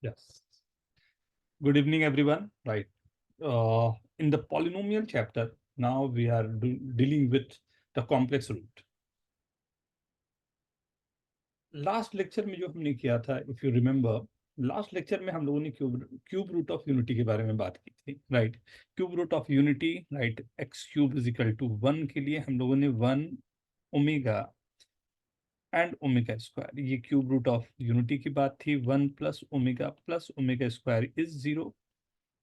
Yes. Good evening, everyone. Right. In the polynomial chapter, now we are dealing with the complex root. Last lecture में जो हमने किया था, if you remember, last lecture में हम लोगों ने क्यूब रूट ऑफ यूनिटी के बारे में बात की थी. Right. Cube root of unity, right, x cube is equal to 1 के लिए हम लोगों ने 1 ओमेगा एंड ओमेगा स्क्वायर, ये क्यूब रूट ऑफ यूनिटी की बात थी. 1 plus omega square is 0.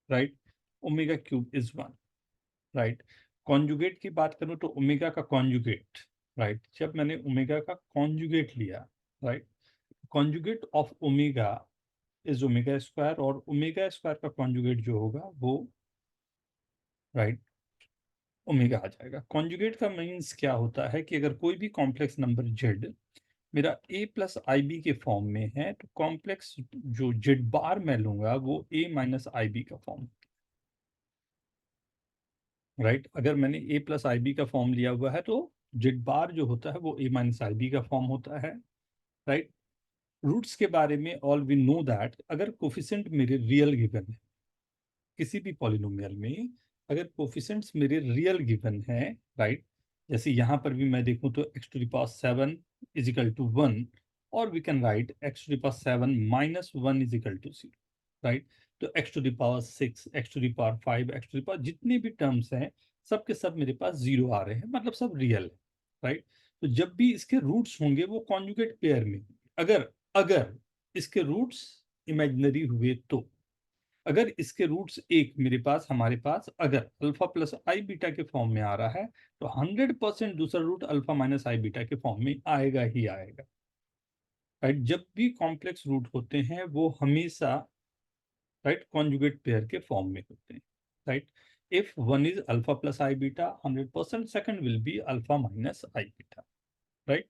Right. Omega cube is 1. Right. Conjugate की बात करूं तो ओमेगा का कॉन्जुगेट, राइट, जब मैंने ओमेगा का कॉन्जुगेट लिया, right, conjugate of omega is omega square, और ओमेगा स्क्वायर का कॉन्जुगेट जो होगा वो, राइट, ओमेगा आ जाएगा. कॉन्जुगेट का मीन्स क्या होता है कि अगर कोई भी कॉम्प्लेक्स नंबर जेड मेरा a प्लस आई बी के फॉर्म में है, तो कॉम्प्लेक्स जो जेड बार मैं लूंगा वो a माइनस आई बी का फॉर्म. राइट. अगर मैंने a प्लस आई बी का फॉर्म लिया हुआ है तो जेड बार जो होता है वो a माइनस आई बी का फॉर्म होता है. राइट. रूट्स के बारे में ऑल वी नो दैट अगर कोफिशिएंट मेरे रियल गिवन है किसी भी पॉलिनोमियल में, अगर कोफिशिएंट्स मेरे रियल गिवन है, राइट, जैसे यहाँ पर भी मैं देखूँ तो x to the power 7 is equal to 1, और we can write x to the power 7 minus 1 is equal to 0. Right. तो x to the power 6, x to the power 5, x to the power जितने भी terms हैं सब के सब मेरे पास zero आ रहे हैं, मतलब सब रियल है. राइट. तो जब भी इसके रूट्स होंगे वो कॉन्जुगेट पेयर में, अगर अगर इसके रूट्स इमेजिनरी हुए तो, अगर इसके रूट्स एक मेरे पास हमारे पास अगर अल्फा प्लस आई बीटा के फॉर्म में आ रहा है, तो 100% दूसरा root alpha minus i beta के फॉर्म में आएगा ही आएगा. राइट. जब भी कॉम्प्लेक्स रूट होते हैं वो हमेशा, राइट, कॉन्जुगेट पेयर के फॉर्म में होते हैं. Right. If one is alpha plus i beta, 100% second will be alpha minus i beta. Right.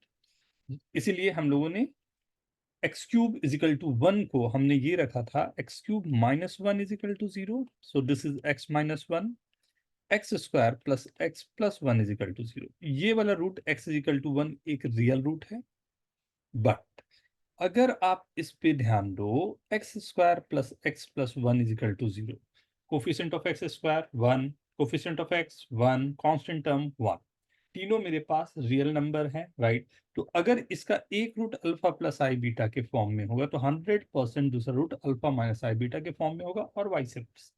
इसीलिए हम लोगों ने x cube is equal to 1 को हमने ये रखा था x cube minus 1 is equal to 0. So this is x minus 1. X square plus x plus 1 is equal to 0. ये वाला root x is equal to 1 एक रियल रूट है. But अगर आप इस पे ध्यान दो, x square plus 1 is equal to 0, coefficient of x square 1, coefficient of x 1, constant term 1, तीनों मेरे पास रियल नंबर है. राइट. तो अगर इसका एक root alpha plus i beta के फॉर्म में होगा तो 100% दूसरा root alpha minus i beta के फॉर्म में होगा, और वाइस वर्सा.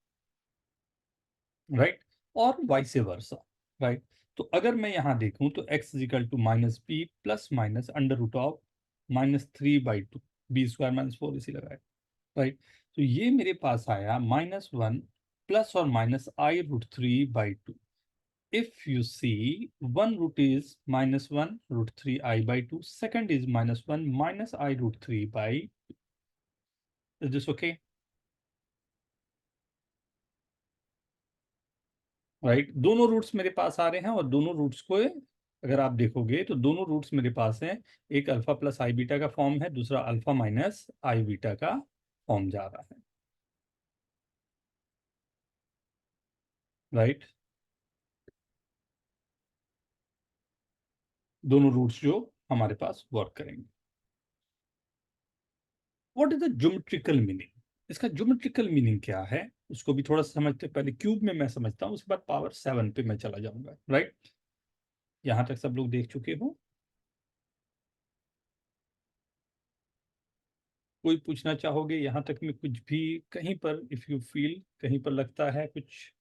राइट. और वाइस वर्सा. राइट. तो अगर मैं यहाँ देखूं तो x is equal to minus b plus minus under root of -3/2, b square minus 4 इसी लगाए. राइट. तो ये मेरे पास आया -1 प्लस और minus i root 3/2. If you see, one root is -1 root 3i/2, second is -1 minus I root 3/2. Is this okay? Right. दोनों roots मेरे पास आ रहे हैं, और दोनों रूट्स को अगर आप देखोगे तो दोनों रूट्स मेरे पास हैं. एक अल्फा प्लस आई बीटा का फॉर्म है, दूसरा अल्फा माइनस आई बीटा का फॉर्म जा रहा है. राइट. दोनों रूट्स जो हमारे पास वर्क करेंगे. What is the geometrical meaning? इसका ज्योमेट्रिकल मीनिंग क्या है उसको भी थोड़ा सा समझते हैं. पहले क्यूब में मैं समझता हूँ, उसके बाद पावर 7 पे मैं चला जाऊंगा. राइट. यहाँ तक सब लोग देख चुके हो? कोई पूछना चाहोगे यहाँ तक में कुछ भी, कहीं पर इफ यू फील कहीं पर लगता है कुछ?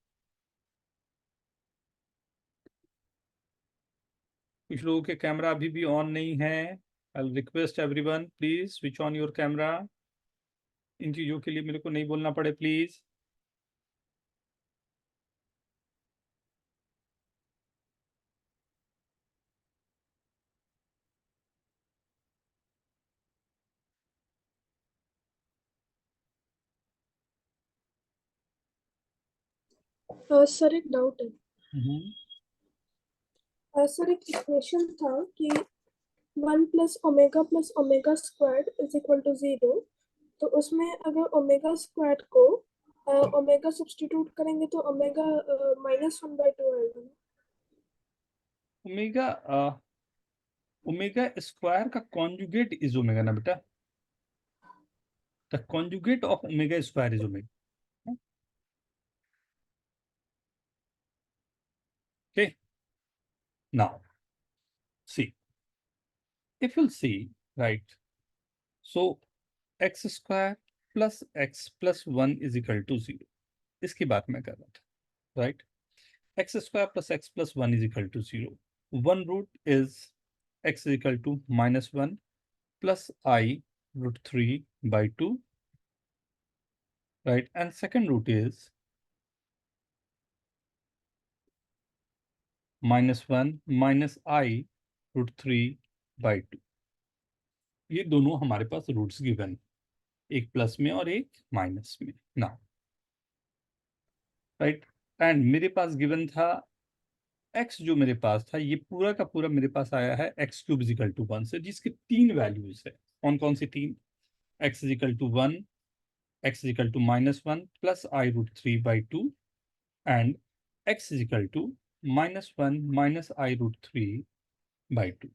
कुछ लोगों के कैमरा अभी भी ऑन नहीं है. I request everyone please switch on your camera. इन चीजों के लिए मेरे को नहीं बोलना पड़े प्लीज. सर एक डाउट है. हम्म. सर एक इक्वेशन था कि 1 + omega squared is equal to 0. तो उसमें अगर ओमेगा स्क्वायर्ड को ओमेगा सब्स्टिट्यूट करेंगे तो ओमेगा -1/2 आएगा. ओमेगा ओमेगा स्क्वायर का कॉन्जुगेट इज ओमेगा ना बेटा. The conjugate of omega square is omega. Okay, now see, if you'll see, right, so x square plus x plus 1 is equal to 0. इसकी बात मैं कर रहा था, right? X square plus x plus 1 is equal to 0. One root is x is equal to minus 1 plus I root 3 by 2, right? And second root is minus 1 minus I root 3 by 2. ये दोनों हमारे पास roots given, एक plus में और एक minus में ना, right. And मेरे पास गिवन था x, जो मेरे पास था ये पूरा का पूरा मेरे पास आया है x cube is equal to 1 से, जिसके तीन वैल्यूज है. कौन कौन सी तीन? x is equal to 1, x is equal to minus 1 plus i root 3 by 2 and x is equal to minus 1 minus i root 3 by 2,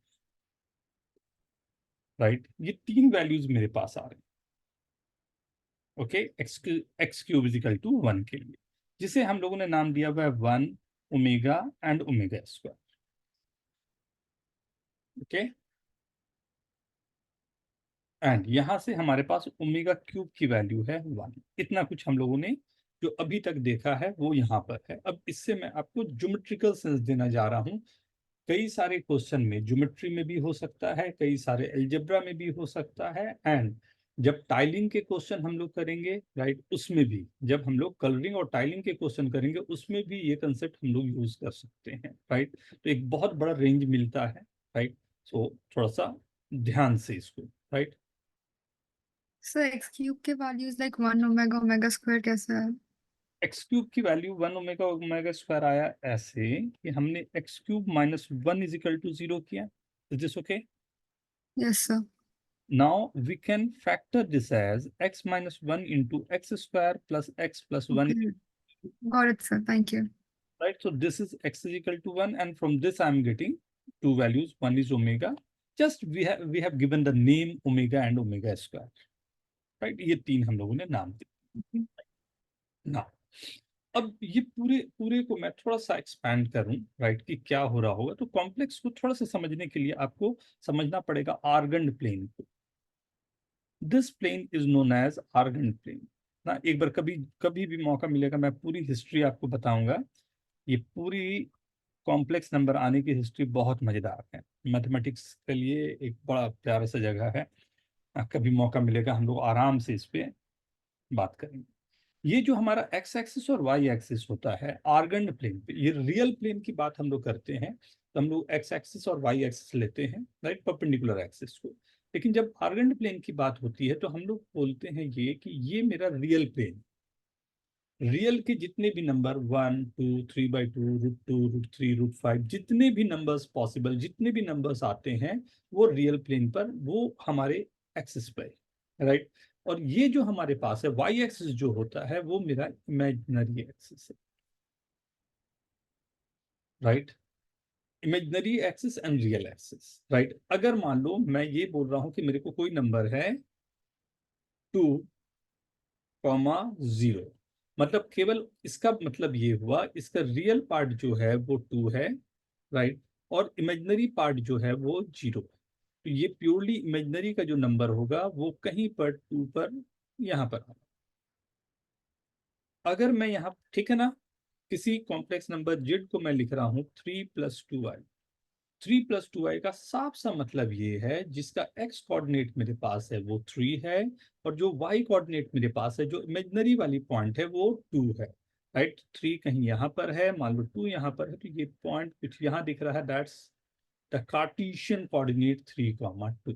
right. ये तीन वैल्यूज मेरे पास आ रहे हैं. Okay, x cube is equal to 1 के लिए, जिसे हम लोगों ने नाम दिया हुआ है 1 omega and omega square. Okay, and यहां से हमारे पास ओमेगा क्यूब की वैल्यू है 1. इतना कुछ हम लोगों ने जो अभी तक देखा है वो यहाँ पर है. अब इससे मैं आपको ज्योमेट्रिकल सेंस देना जा रहा हूँ. कई सारे क्वेश्चन में ज्योमेट्री में भी हो सकता है, कई सारे अलजेब्रा में भी हो सकता है, एंड जब टाइलिंग के क्वेश्चन हम लोग करेंगे, राइट, उसमें भी जब हम लोग कलरिंग और टाइलिंग के क्वेश्चन करेंगे उसमें भी ये कंसेप्ट हम लोग यूज कर सकते हैं, राइट. तो एक बहुत बड़ा रेंज मिलता है, राइट. सो थोड़ा सा ध्यान से इसको, राइट. सर एक्स क्यूब के values like 1 omega omega square कैसे है? एक्स क्यूब की वैल्यू 1 ओमेगा ओमेगा स्क्वायर आया ऐसे कि हमने x cube minus 1 is equal to 0 किया. Is this okay? Yes sir. Now we can factor this as x minus 1 into x square plus x plus 1, got it sir, thank you. right? So this is x is equal to 1, and from this I am getting two values. One is omega. Just we have given the name omega and omega square, right? ये तीन हम लोगों ने नाम दिए. Now अब ये पूरे पूरे को मैं थोड़ा सा एक्सपैंड करूं, राइट, कि क्या हो रहा होगा. तो कॉम्प्लेक्स को थोड़ा सा समझने के लिए आपको समझना पड़ेगा आर्गन प्लेन को. This plane is known as Argand plane ना. एक बार कभी कभी भी मौका मिलेगा मैं पूरी हिस्ट्री आपको बताऊंगा. ये पूरी कॉम्प्लेक्स नंबर आने की हिस्ट्री बहुत मजेदार है. मैथमेटिक्स के लिए एक बड़ा प्यारा सा जगह है. कभी मौका मिलेगा हम लोग आराम से इस पे बात करेंगे. ये जो हमारा एक्स एक्सिस और वाई एक्सिस होता है आर्गन प्लेन पे, ये रियल प्लेन की बात हम लोग करते हैं तो हम लोग एक्स एक्सिस और वाई एक्सिस लेते हैं, राइट, परपेंडिकुलर एक्सिस को. लेकिन जब आर्गन प्लेन की बात होती है तो हम लोग बोलते हैं ये कि ये मेरा रियल प्लेन. रियल के जितने भी number 1 2 3 by 2 root 2 root 3 root 5 जितने भी नंबर्स पॉसिबल, जितने भी नंबर्स आते हैं वो रियल प्लेन पर, वो हमारे एक्सिस पर, राइट. और ये जो हमारे पास है वाई एक्सिस जो होता है वो मेरा इमेजिनरी एक्सिस है, right. Imaginary axis and real axis, right. अगर मान लो मैं ये बोल रहा हूं कि मेरे को कोई नंबर है 2,0, मतलब केवल इसका मतलब ये हुआ इसका रियल पार्ट जो है वो 2 है, राइट, और इमेजिनरी पार्ट जो है वो 0 है. तो ये प्योरली इमेजिनरी का जो नंबर होगा वो कहीं पर 2 पर यहाँ पर होगा. अगर मैं यहाँ, ठीक है ना, किसी कॉम्प्लेक्स नंबर जेड को मैं लिख रहा हूँ 3+2i. 3+2i का साफ सा मतलब ये है जिसका x कोऑर्डिनेट मेरे पास है वो 3 है, और जो y कोऑर्डिनेट मेरे पास है जो इमेजिनरी वाली पॉइंट है वो 2 है, राइट. 3 कहीं यहाँ पर है, मान लो 2 यहाँ पर है, तो ये पॉइंट कुछ यहाँ दिख रहा है, that's the Cartesian coordinate 3,2,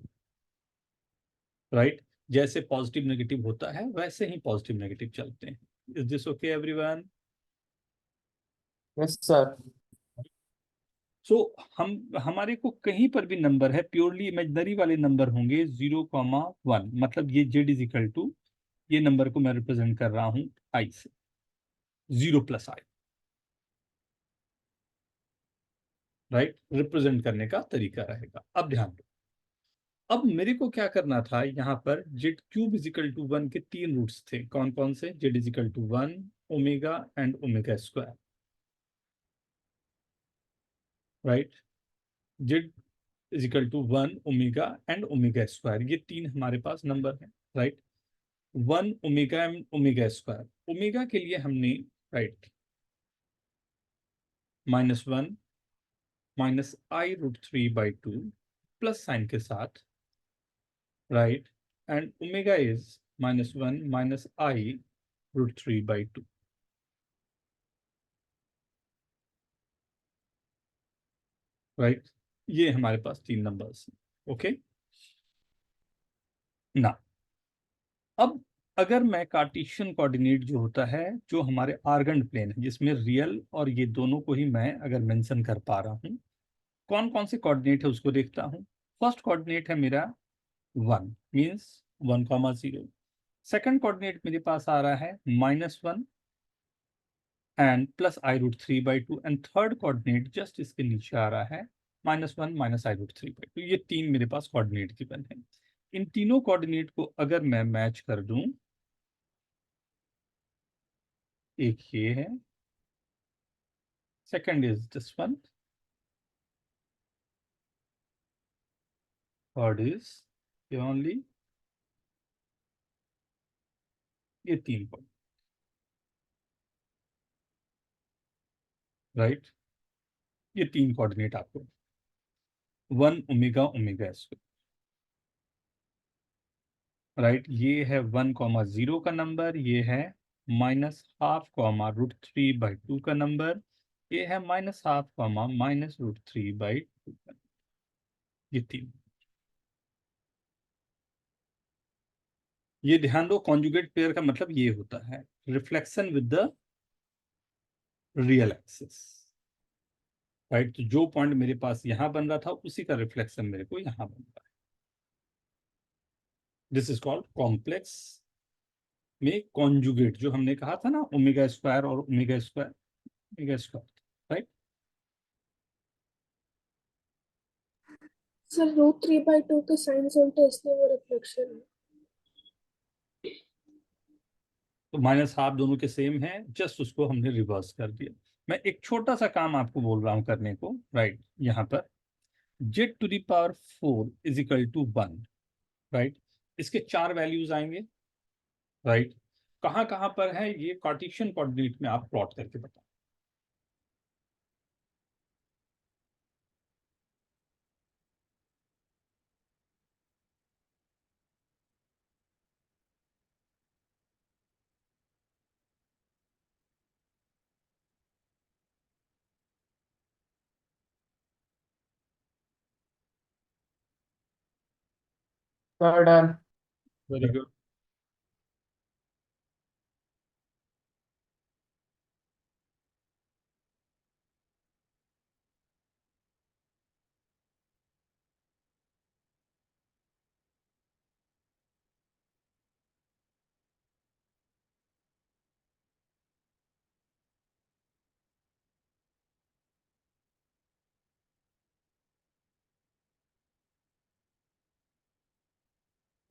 right. जैसे पॉजिटिव नेगेटिव होता है वैसे ही पॉजिटिव नेगेटिव चलते हैं. Is this okay everyone? Yes sir. So हम हमारे को कहीं पर भी नंबर है प्योरली इमेजिनरी वाले नंबर होंगे 0,1, मतलब ये जेड इज इक्वल टू, ये नंबर को मैं रिप्रेजेंट कर रहा हूं आई से, 0+i, राइट. रिप्रेजेंट करने का तरीका रहेगा. अब ध्यान दो, अब मेरे को क्या करना था, यहाँ पर जेड क्यूब इजिकल टू 1 के 3 रूट्स थे, कौन कौन से? Z equal to 1, omega and omega square, right. Z equal to 1, omega and omega square, ये 3 हमारे पास नंबर है, right. 1 omega and omega square, omega के लिए हमने, right, -1 minus i root 3/2 plus sign के साथ, right, and omega is -1 minus i root 3/2, right. ये हमारे पास 3 नंबर्स हैं, ओके ना। अब अगर मैं कार्टेशियन कोऑर्डिनेट जो होता है, जो हमारे आर्गन प्लेन है, जिसमें रियल और ये दोनों को ही मैं अगर मेंशन कर पा रहा हूँ, कौन कौन से कोऑर्डिनेट है उसको देखता हूँ। फर्स्ट कोऑर्डिनेट है मेरा 1, मीन्स 1,0। सेकंड कोऑर्डिनेट मेरे पास आ रहा है -1 and plus i root 3/2, and third coordinate just इसके नीचे आ रहा है -1 माइनस आई रूट 3/2। ये 3 मेरे पास कोऑर्डिनेट गिवन है। इन तीनों कोऑर्डिनेट को अगर मैं मैच कर दूं, एक ये है, second is this one, third is ये ओनली, ये 3 पॉइंट, राइट। ये 3 कोऑर्डिनेट आपको 1 ओमेगा ओमेगा स्क्वायर, राइट। ये है 1,0 का नंबर, ये है -12 रूट 3/2 का नंबर, ये है -12 माइनस रूट 3/2 का, ये 3। ये ध्यान दो, कॉन्जुगेट पेयर का मतलब ये होता है reflection with the real axis, right. तो जो पॉइंट मेरे पास यहां बन रहा था, उसी का रिफ्लेक्शन मेरे को यहां बन रहा है। दिस इज कॉल्ड कॉम्प्लेक्स में कॉन्जुगेट, जो हमने कहा था ना, ओमेगा स्क्वायर और omega square, omega square, right. Sir √3/2 के साइन उल्टे इसलिए वो रिफ्लेक्शन है। तो -12 दोनों के सेम है, जस्ट उसको हमने रिवर्स कर दिया। मैं एक छोटा सा काम आपको बोल रहा हूं करने को, राइट। यहाँ पर Z⁴ is equal to 1, right. इसके 4 वैल्यूज आएंगे, राइट। कहाँ कहाँ पर है ये कार्टेशियन कोऑर्डिनेट में आप प्लॉट करके बताओ। Done. Very good.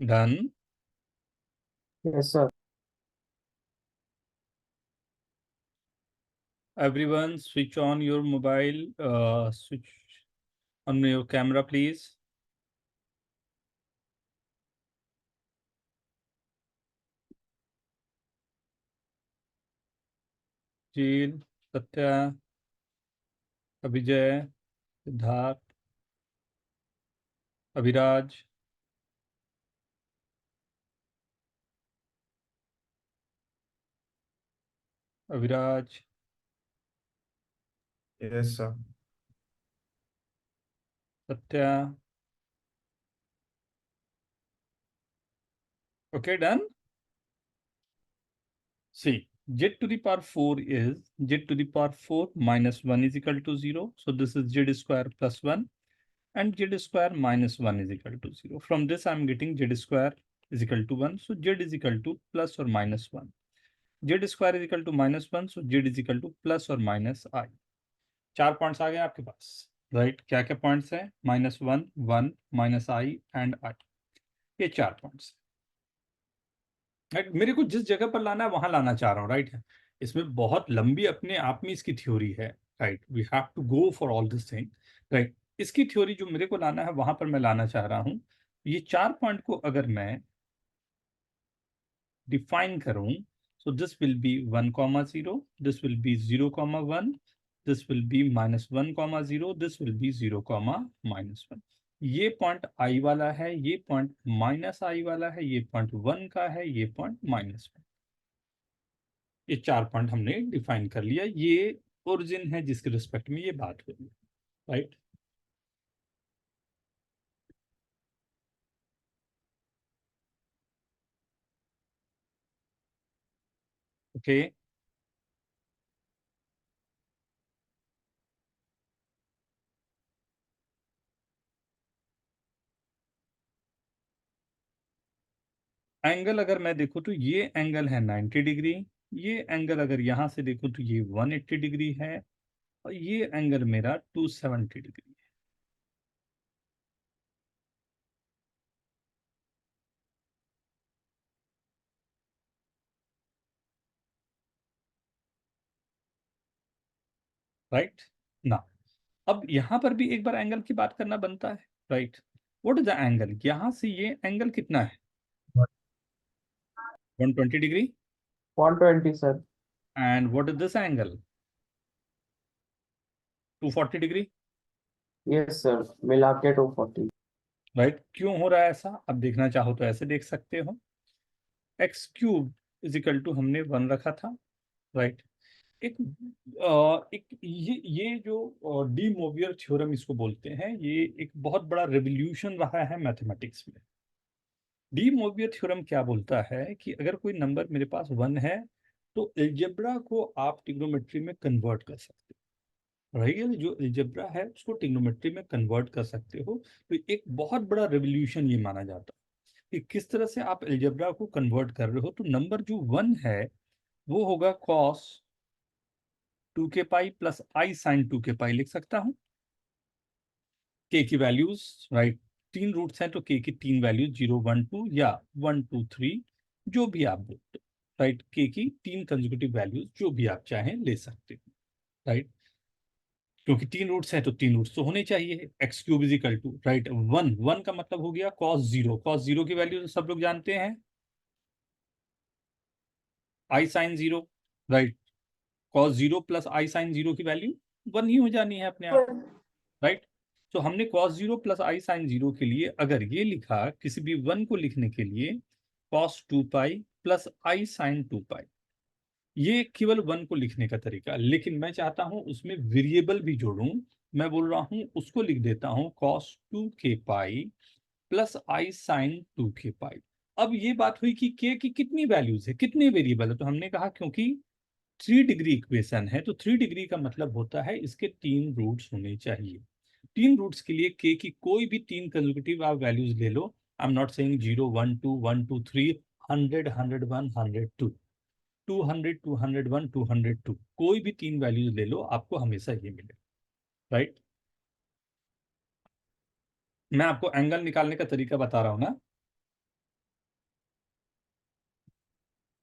Done. Yes sir. Everyone switch on your mobile, switch on your camera please. Zeel, Satya, Abhijay, Siddharth, Abhiraj, Abhiraj, yes sir. Satya. Okay, done. See, Z⁴ is Z⁴ -1 is equal to 0. So this is Z² plus 1, and Z² -1 is equal to 0. From this I am getting Z² is equal to 1. So Z is equal to plus or minus 1. Z² is equal to -1. So Z is equal to plus or minus I. 4 points आ गए आपके पास। Right. क्या क्या points हैं? -1, 1, -i and i, ये 4 points. Right, मेरे को जिस जगह पर लाना है वहां लाना चाह रहा हूँ। राइट, इसमें बहुत लंबी अपने आप में इसकी थ्योरी है। Right, we have to go for all this thing. Right, इसकी थ्योरी जो मेरे को लाना है वहां पर मैं लाना चाह रहा हूँ। ये 4 पॉइंट को अगर मैं डिफाइन करूं, so this will be 1, 0, this will be 0, 1, this will be -1, 0, this will be 0, -1। ये पॉइंट i वाला है, ये पॉइंट -i वाला है, ये पॉइंट 1 का है, ये पॉइंट -1। ये 4 पॉइंट हमने डिफाइन कर लिया। ये ओरिजिन है जिसके रिस्पेक्ट में ये बात हो रही है। Right, okay. एंगल अगर मैं देखूं तो ये एंगल है 90 डिग्री। ये एंगल अगर यहां से देखूं तो ये 180 डिग्री है, और ये एंगल मेरा 270 डिग्री है। राइट ना, अब यहां पर भी एक बार एंगल की बात करना बनता है। Right, what is the angle? यहां से ये एंगल कितना है? 120 degree. 120 sir. And what is this angle? 240 degree. Yes sir, मिला के 240। राइट, क्यों हो रहा है ऐसा? अब देखना चाहो तो ऐसे देख सकते हो, x³ इजिकल टू हमने 1 रखा था। राइट, एक ये जो डी मोवियर थ्योरम इसको बोलते हैं, ये एक बहुत बड़ा रेवोल्यूशन रहा है मैथमेटिक्स में। डी मोवियर थ्योरम क्या बोलता है कि अगर कोई नंबर मेरे पास 1 है तो एल्जेब्रा को आप ट्रिग्नोमेट्री में कन्वर्ट कर सकते हो। रियल जो एल्जेब्रा है उसको ट्रिग्नोमेट्री में कन्वर्ट कर सकते हो। तो एक बहुत बड़ा रेवोल्यूशन ये माना जाता है कि किस तरह से आप एल्जेब्रा को कन्वर्ट कर रहे हो। तो नंबर जो 1 है वो होगा cos 2k pi plus i sin 2k पाई लिख सकता हूँ। k की वैल्यूज, राइट, 3 रूट्स हैं तो k की 3 वैल्यूज 0, 1, 2 या 1, 2, 3 जो भी आप बोलते हो। राइट, k की 3 कंसेक्यूटिव वैल्यूज जो भी आप चाहें ले सकते हो। राइट, क्योंकि 3 रूट्स हैं तो 3 रूट्स तो होने चाहिए। x³ इजिकल टू, राइट, 1 का मतलब हो गया cos 0 की वैल्यू तो सब लोग जानते हैं, i sin 0। Right, cos 0 plus i sin 0 की वैल्यू 1 ही हो जानी है अपने आप। राइट, तो हमने cos 0 प्लस i sin 0 के लिए अगर ये लिखा, किसी भी 1 को लिखने के लिए cos 2 pi plus i sin 2 पाई, ये केवल 1 को लिखने का तरीका। लेकिन मैं चाहता हूं उसमें वेरिएबल भी जोड़ूं। मैं बोल रहा हूं उसको लिख देता हूं cos 2k pi plus i sin 2k पाई। अब ये बात हुई कि k की कितनी वैल्यूज है, कितने वेरिएबल है। तो हमने कहा क्योंकि 3 डिग्री इक्वेशन है तो 3 डिग्री का मतलब होता है इसके 3 रूट्स होने चाहिए। 3 रूट्स के लिए k की कोई भी 3 कंसेक्यूटिव आप वैल्यूज ले लो। आई एम नॉट सेइंग 0, 1, 2, 1, 2, 3, 100, 101, 102, 200, 201, 202, कोई भी 3 वैल्यूज ले लो आपको हमेशा ये मिले। राइट, मैं आपको एंगल निकालने का तरीका बता रहा हूं ना।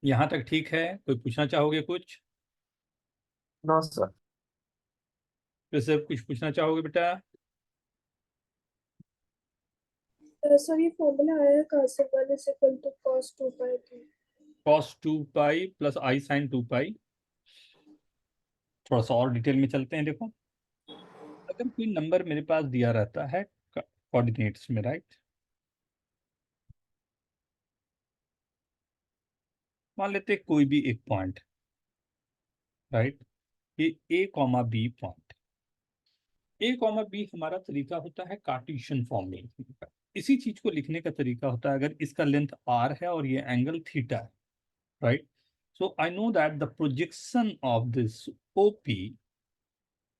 यहां तक ठीक है? कोई पूछना चाहोगे कुछ? No sir. फिर से कुछ पूछना चाहोगे बेटा? सर ये फॉर्मूला आया है कहाँ से? 1 इज इक्वल टू cos 2 पाई की। cos 2 pi plus i sin 2 पाई। थोड़ा सा और डिटेल में चलते हैं। देखो, अगर कोई नंबर मेरे पास दिया रहता है कोऑर्डिनेट्स में, राइट, मान लेते हैं कोई भी एक पॉइंट, राइट, ये a comma b point. a comma b हमारा तरीका होता है कार्टेशियन फॉर्म में लिखने का। इसी चीज को लिखने का तरीका होता है अगर इसका लेंथ r है और ये एंगल थीटा है, right, so I know that the projection of this OP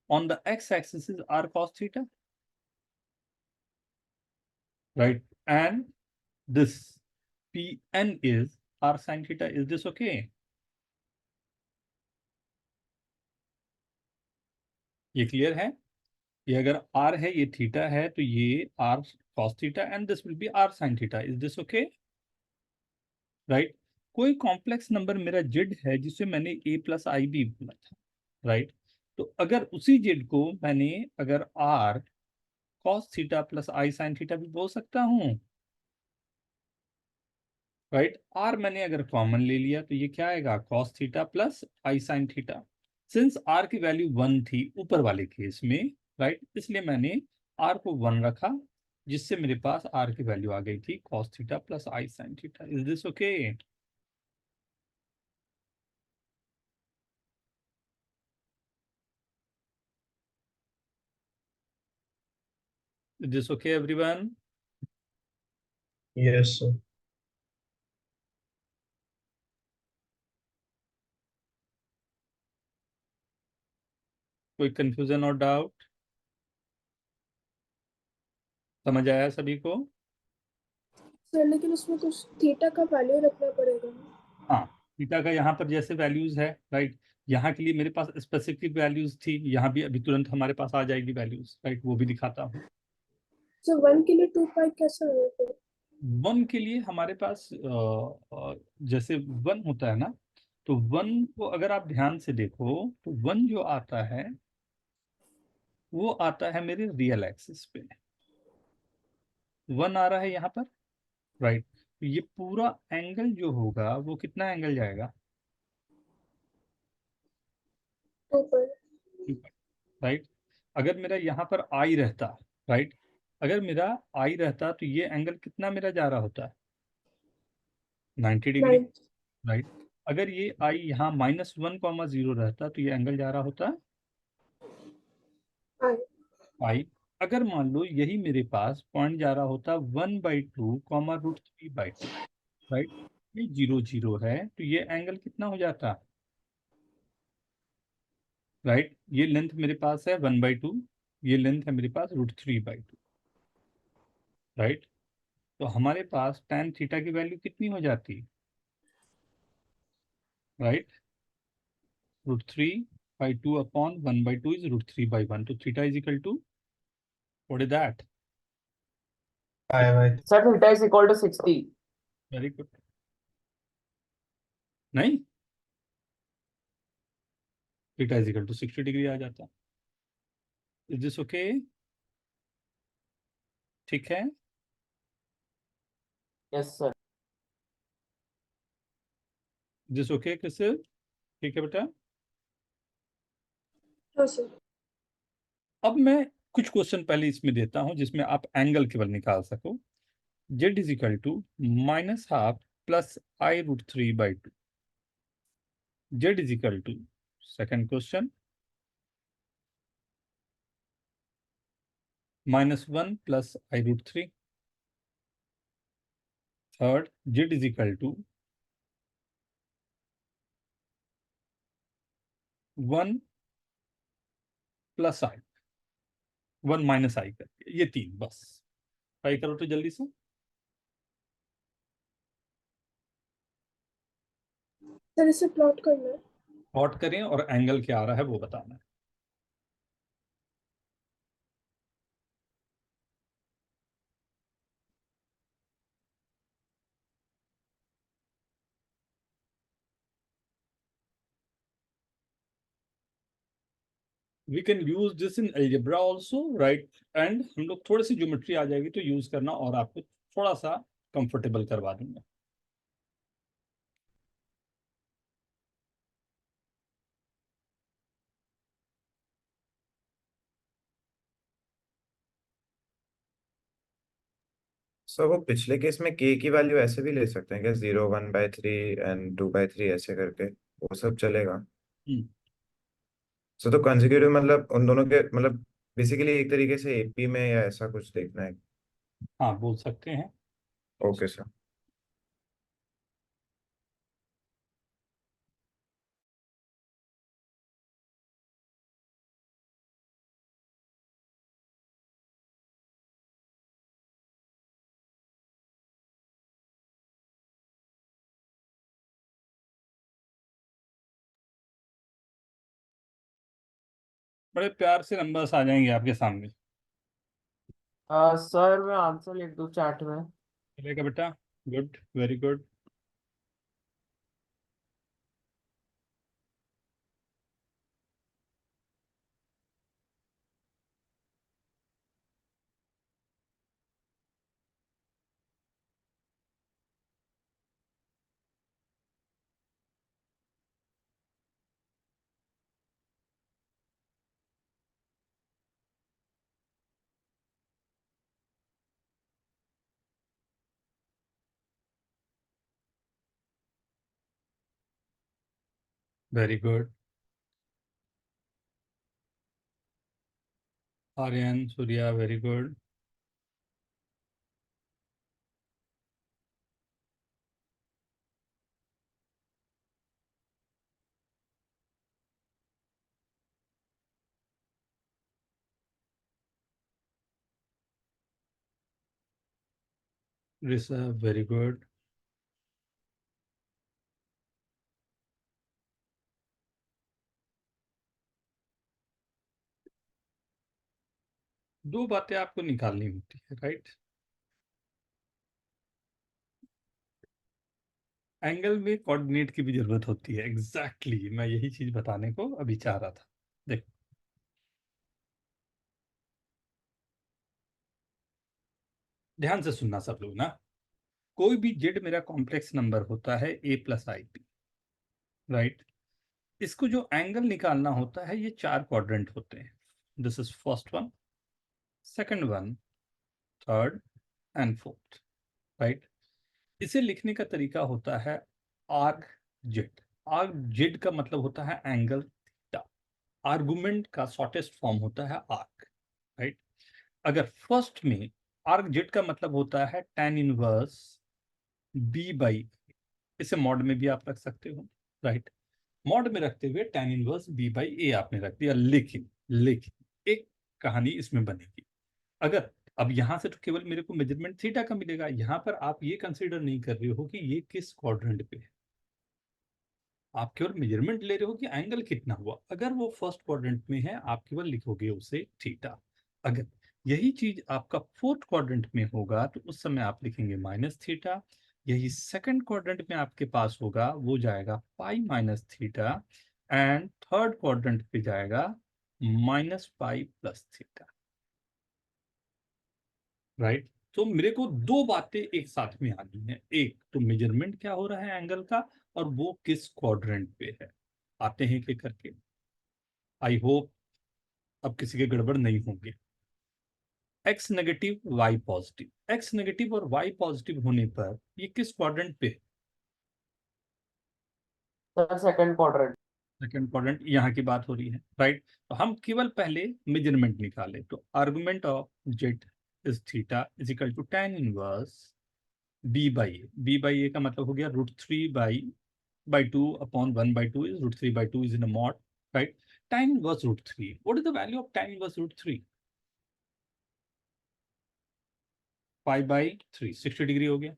on the x-axis is r cos theta, right, and this Pn is r sin theta. Is this okay? ये clear है? ये अगर r है, ये theta है, तो ये r cos theta and this will be r sin theta. Is this okay? Right. कोई कॉम्प्लेक्स नंबर मेरा जेड है जिसे मैंने a प्लस आई बी बोला था. राइट. तो अगर उसी जेड को मैंने अगर r cos थीटा प्लस आई sin थीटा भी बोल सकता हूँ. राइट. r मैंने अगर कॉमन ले लिया तो ये क्या आएगा? cos थीटा प्लस आई sin थीटा. सिंस r की वैल्यू 1 थी ऊपर वाले केस में, राइट, इसलिए मैंने r को 1 रखा, जिससे मेरे पास r की वैल्यू आ गई थी cos theta plus I sin theta. Is this okay? Is this okay everyone? Yes, sir. कोई कंफ्यूजन और डाउट? समझ आया सभी को? सर लेकिन उसमें कुछ थीटा का वैल्यू रखना पड़ेगा. हाँ, थीटा का यहाँ पर जैसे वैल्यूज है, राइट, यहाँ के लिए मेरे पास स्पेसिफिक वैल्यूज थी, यहाँ भी अभी तुरंत हमारे पास आ जाएगी वैल्यूज, राइट, वो भी दिखाता हूँ. सर 1 के लिए 2 पाई कैसा है फिर? 1 के लिए हमारे पास जैसे 1 होता है ना, तो 1 को अगर आप ध्यान से देखो तो 1 जो आता है वो आता है मेरे रियल एक्सिस पे. 1 आ रहा है यहाँ पर, राइट. तो ये पूरा एंगल जो होगा वो कितना एंगल जाएगा? 2 पाई. राइट. अगर मेरा यहाँ पर आई रहता, राइट, अगर मेरा आई रहता तो ये एंगल कितना मेरा जा रहा होता? 90 डिग्री. 9. राइट. अगर ये आई यहाँ -1,0 रहता तो ये एंगल जा रहा होता आई. पाई. अगर मान लो यही मेरे पास पॉइंट जा रहा होता 1/2, √3/2, राइट, ये 0 0 है, तो ये एंगल कितना हो जाता? राइट. ये लेंथ मेरे पास है 1/2, ये लेंथ है मेरे पास √3/2. राइट. तो हमारे पास tan थीटा की वैल्यू कितनी हो जाती? राइट. √3/2 upon 1/2 is √3/1. तो theta is equal to, what is that? 5 by Sir, theta is equal to 60. Very good. नहीं, theta is equal to 60 degree आ जाता. Is this okay? ठीक है. Yes, sir. दिस ओके किससे? ठीक है बेटा. हाँ सर. अब मैं कुछ क्वेश्चन पहले इसमें देता हूं जिसमें आप एंगल केवल निकाल सको. Z is equal to -12 plus i√3/2. Z is equal to, second question, -1 plus i√3. Third, Z is equal to 1 plus i, 1 minus i करके, ये 3 बस. ट्राई करो तो जल्दी से. सर इसे प्लॉट करना है. प्लॉट करें और एंगल क्या आ रहा है वो बताना है. We can use this in algebra also, right, and हम लोग थोड़ी सी ज्योमेट्री आ जाएगी तो यूज करना और आपको थोड़ा सा कंफर्टेबल करवा दूंगा. सर वो पिछले केस में के की वैल्यू ऐसे भी ले सकते हैं क्या? 0 1/3 एंड 2/3 ऐसे करके वो सब चलेगा? हम्म. सो तो कंसेक्यूटिव मतलब उन दोनों के मतलब बेसिकली एक तरीके से एपी में या ऐसा कुछ देखना है. हाँ, बोल सकते हैं. Okay sir. बड़े प्यार से नंबर्स आ जाएंगे आपके सामने। सर मैं आंसर लिख दूं चैट में? चलेगा बेटा, good, very good. Very good. Aryan, Surya, very good. Rishabh, very good. दो बातें आपको निकालनी होती है, राइट? एंगल में कोऑर्डिनेट की भी जरूरत होती है। एग्जैक्टली मैं यही चीज बताने को अभी चाह रहा था। देखो, ध्यान से सुनना सब लोग ना। कोई भी जेड मेरा कॉम्प्लेक्स नंबर होता है ए प्लस आई बी, राइट? इसको जो एंगल निकालना होता है, ये चार क्वाड्रेंट होते हैं। This is first one, second one, third and fourth, right? इसे लिखने का तरीका होता है आर्क जेड। आर्क जेड का मतलब होता है एंगल थीटा। आर्गुमेंट का शॉर्टेस्ट फॉर्म होता है आर्क, राइट? अगर फर्स्ट में आर्क जेड का मतलब होता है tan इनवर्स बी बाई, इसे मॉड में भी आप रख सकते हो, राइट? मॉड में रखते हुए tan इनवर्स बी बाई ए आपने रख दिया। लेकिन लेकिन एक कहानी इसमें बनेगी। अगर अब यहां से तो केवल मेरे को मेजरमेंट थीटा का मिलेगा, यहां पर आप ये कंसीडर नहीं कर रहे हो कि ये किस क्वाड्रेंट पे है। आप केवल मेजरमेंट ले रहे हो कि एंगल कितना हुआ। अगर वो फर्स्ट क्वाड्रेंट में है, आप केवल लिखोगे उसे थीटा। अगर यही चीज आपका फोर्थ क्वाड्रेंट में होगा तो उस समय आप लिखेंगे माइनस थीटा। यही सेकंड क्वाड्रेंट में आपके पास होगा, वो जाएगा pi minus theta. And third quadrant पे जाएगा minus pi plus theta, right? तो मेरे को दो बातें एक साथ में आनी है। एक तो मेजरमेंट क्या हो रहा है एंगल का, और वो किस क्वाड्रेंट पे है। आते हैं कि करके, आई होप अब किसी के गड़बड़ नहीं होंगे। X negative y positive, x negative और वाई पॉजिटिव होने पर ये किस क्वाड्रेंट पे है? Sir second quadrant. Second quadrant, यहाँ की बात हो रही है, राइट? तो हम केवल पहले मेजरमेंट निकाले, तो argument of Z is theta is equal to tan inverse B by A. B by A का मतलब हो गया √3 by 2 upon 1 by 2 is √3 by 2 is in a mod, right? Tan inverse √3. What is the value of tan inverse √3? Pi by 3, 60 degree हो गया।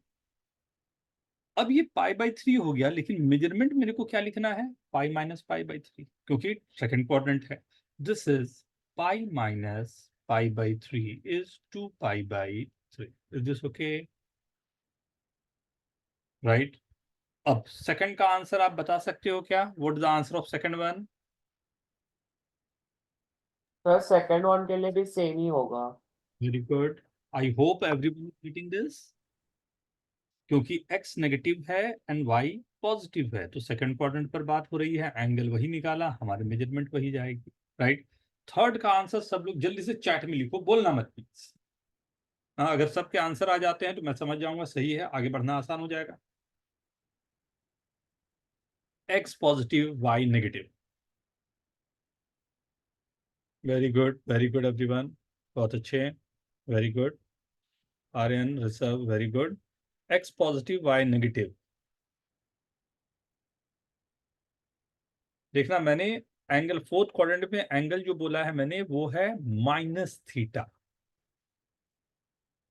अब ये pi by 3 हो गया, लेकिन मेजरमेंट मेरे को क्या लिखना है? पाई माइनस पाई बाई 3, क्योंकि सेकंड क्वाड्रेंट है। This is pi minus pi by 3 is 2 pi by 3। Is this okay? Right? अब सेकंड का आंसर आप बता सकते हो क्या? What is the answer of second one? Sir second one के लिए भी सेम ही होगा। Very good. I hope everyone reading this, क्योंकि x नेगेटिव है एंड y पॉजिटिव है, तो सेकंड क्वाड्रेंट पर बात हो रही है, एंगल वही निकाला, हमारे मेजरमेंट वही जाएगी, राइट? थर्ड का आंसर सब लोग जल्दी से चैट में लिखो, बोलना मत प्लीज। हाँ, अगर सबके आंसर आ जाते हैं तो मैं समझ जाऊंगा सही है, आगे बढ़ना आसान हो जाएगा। x positive y negative. Very good everyone, बहुत अच्छे, very good. Aryan, Rishabh, very good. x positive y negative. देखना, मैंने एंगल फोर्थ क्वाड्रेंट में एंगल जो बोला है मैंने, वो है माइनस थीटा,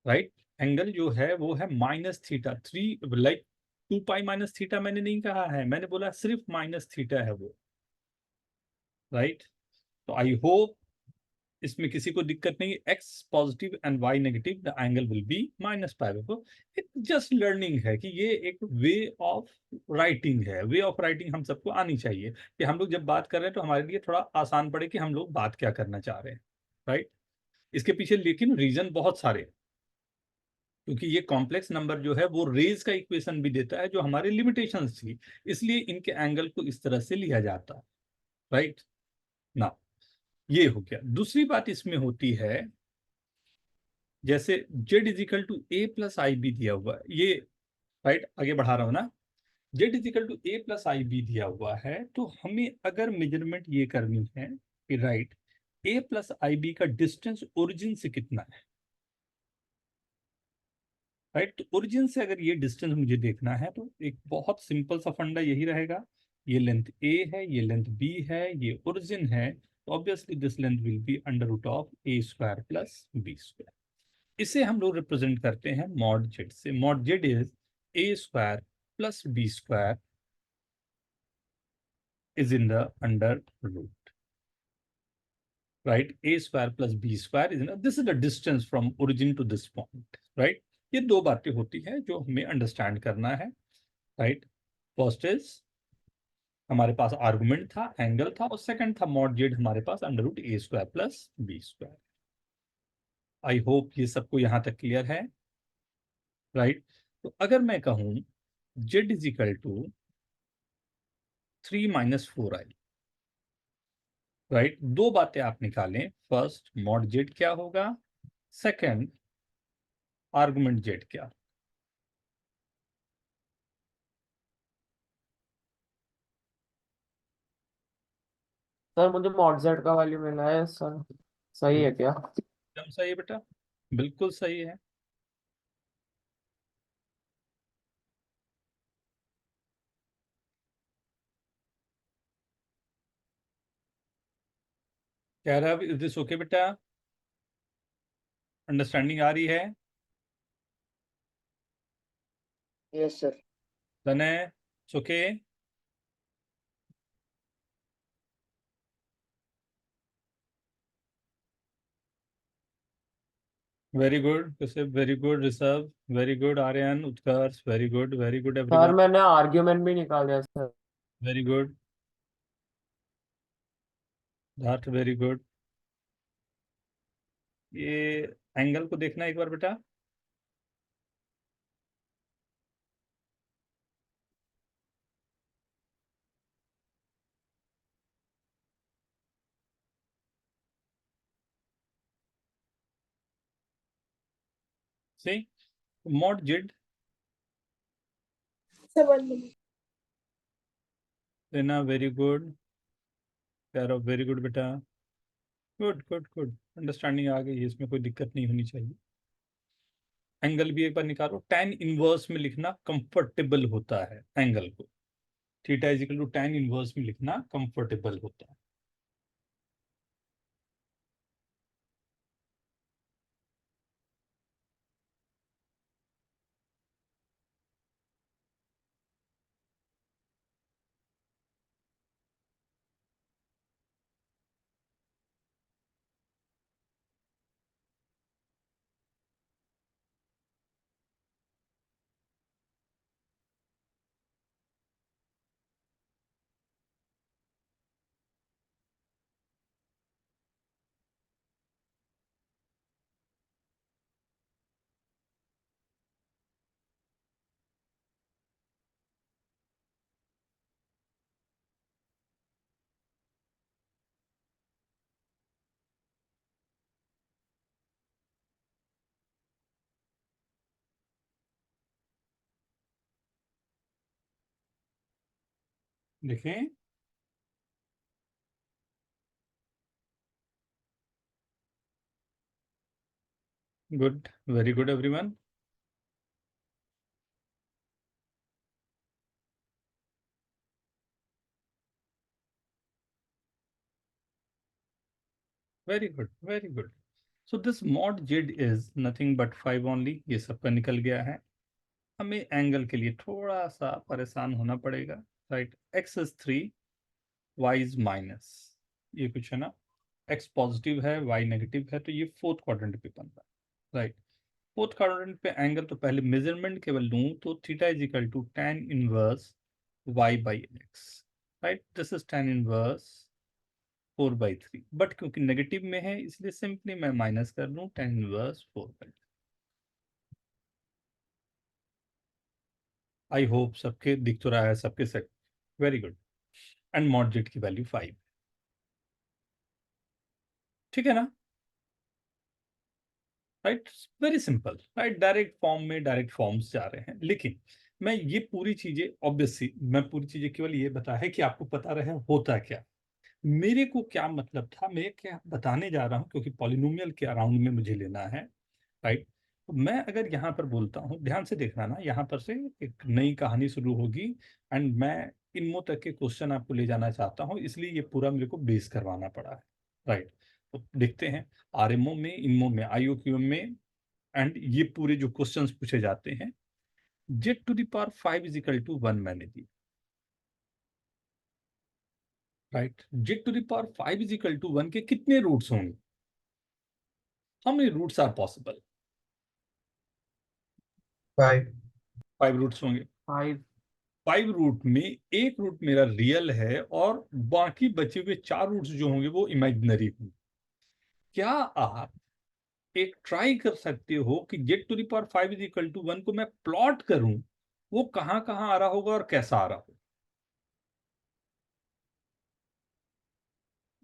राइट? एंगल जो है वो है minus theta, 3 like 2 pi minus theta मैंने नहीं कहा है, मैंने बोला सिर्फ माइनस थीटा है वो, राइट? तो आई होप इसमें किसी को दिक्कत नहीं। x positive and y negative, the angle will be -π/4। तो जस्ट लर्निंग है कि ये एक वे ऑफ राइटिंग है। वे ऑफ राइटिंग हम सबको आनी चाहिए कि हम लोग जब बात कर रहे हैं तो हमारे लिए थोड़ा आसान पड़े कि हम लोग बात क्या करना चाह रहे हैं, राइट। इसके पीछे लेकिन रीजन बहुत सारे, क्योंकि ये कॉम्प्लेक्स नंबर जो है वो रेज का इक्वेशन भी देता है जो हमारी लिमिटेशंस थी, इसलिए इनके एंगल को इस तरह से लिया जाता है, राइट ना। ये हो गया। दूसरी बात इसमें होती है, जैसे z is equal to a plus i b दिया हुआ है, ये राइट आगे बढ़ा रहा हूं ना। z is equal to a plus i b दिया हुआ है, तो हमें अगर मेजरमेंट ये करनी है कि right a plus i b का डिस्टेंस ओरिजिन से कितना है, राइट। तो ओरिजिन से अगर ये डिस्टेंस मुझे देखना है तो एक बहुत सिंपल सा फंडा यही रहेगा, ये लेंथ a है, ये लेंथ b है, ये ओरिजिन है, तो obviously this length will be under root of a square plus b square. इसे हम लोग रिप्रेजेंट करते हैं मॉड जेड से। Mod z is a square plus b square is in the under root, right. a square plus b square is in, this is the distance from origin to this point, right. ये दो बातें होती हैं जो हमें understand करना है, right. First is हमारे पास आर्गुमेंट था, एंगल था, और सेकंड था मॉड जेड हमारे पास under root a square plus b square. I hope ये सबको यहां तक क्लियर है, राइट। तो अगर मैं कहूं z is equal to 3 - 4i, right, दो बातें आप निकालें। फर्स्ट मॉड जेड क्या होगा, सेकंड आर्गुमेंट जेड क्या। सर मुझे मॉड जेड का वैल्यू मिला है सर, सही है क्या? एकदम सही है बेटा, बिल्कुल सही है। कह रहा है इज दिस ओके बेटा, अंडरस्टैंडिंग आ रही है? Yes sir. डन है, it's okay. Very good Rishabh, very good Rishabh, very good Aryan, Utkarsh, very good sir everyone, मैंने आर्ग्यूमेंट भी निकाल दिया सर। वेरी गुड धार्थ, वेरी गुड। ये एंगल को देखना एक बार बेटा। C mod z seven. लेना, very good care of, very good बेटा, गुड गुड गुड, अंडरस्टैंडिंग आ गई है, इसमें कोई दिक्कत नहीं होनी चाहिए। एंगल भी एक बार निकालो, tan इनवर्स में लिखना कंफर्टेबल होता है एंगल को, theta is equal to tan inverse में लिखना कंफर्टेबल होता है। देखें, good, very good everyone. Very good very good. So this mod z is nothing but 5 only, ये सबका निकल गया है। हमें एंगल के लिए थोड़ा सा परेशान होना पड़ेगा, right. X is 3, y is minus, ये कुछ है ना, एक्स पॉजिटिव है, वाई नेगेटिव है, तो ये फोर्थ क्वाड्रेंट पे बन रहा है, राइट। फोर्थ क्वाड्रेंट पे एंगल, तो पहले मेजरमेंट केवल लूँ तो theta is equal to tan inverse y by x, right. This is tan inverse 4/3, but क्योंकि नेगेटिव में है इसलिए सिंपली मैं माइनस कर लूँ tan इनवर्स 4/3। आई होप सबके दिख तो रहा है, सबके set, very good. And mod z की वैल्यू 5, ठीक है ना, right. Very simple, right. Direct form में डायरेक्ट फॉर्म्स जा रहे हैं, लेकिन मैं ये पूरी चीजें ऑब्वियसली मैं पूरी चीजें केवल ये बताया है कि आपको पता रहे होता क्या। मेरे को क्या मतलब था, मैं क्या बताने जा रहा हूँ, क्योंकि पॉलिनोमियल के अराउंड में मुझे लेना है, राइट। तो मैं अगर यहाँ पर बोलता हूँ, ध्यान से देखना ना, यहाँ पर से एक नई कहानी शुरू होगी एंड मैं इनमो तक के क्वेश्चन आपको ले जाना चाहता हूँ, इसलिए ये पूरा मेरे को बेस करवाना पड़ा है, राइट। तो देखते हैं आरएमओ में, इनमो में, आईओक्यूएम में, एंड ये पूरे जो क्वेश्चंस पूछे जाते हैं। Z to the power 5 is equal to 1 मैंने दी, right. Z to the power 5 is equal to 1 के कितने रूट्स होंगे? How many roots are possible? 5। 5 roots होंगे। 5। 5 रूट में एक रूट मेरा रियल है और बाकी बचे हुए 4 रूट्स जो होंगे वो इमेजिनरी होंगे। क्या आप एक ट्राई कर सकते हो कि z to the power 5 is equal to 1 को मैं प्लॉट करूं, वो कहां कहां आ रहा होगा और कैसा आ रहा होगा,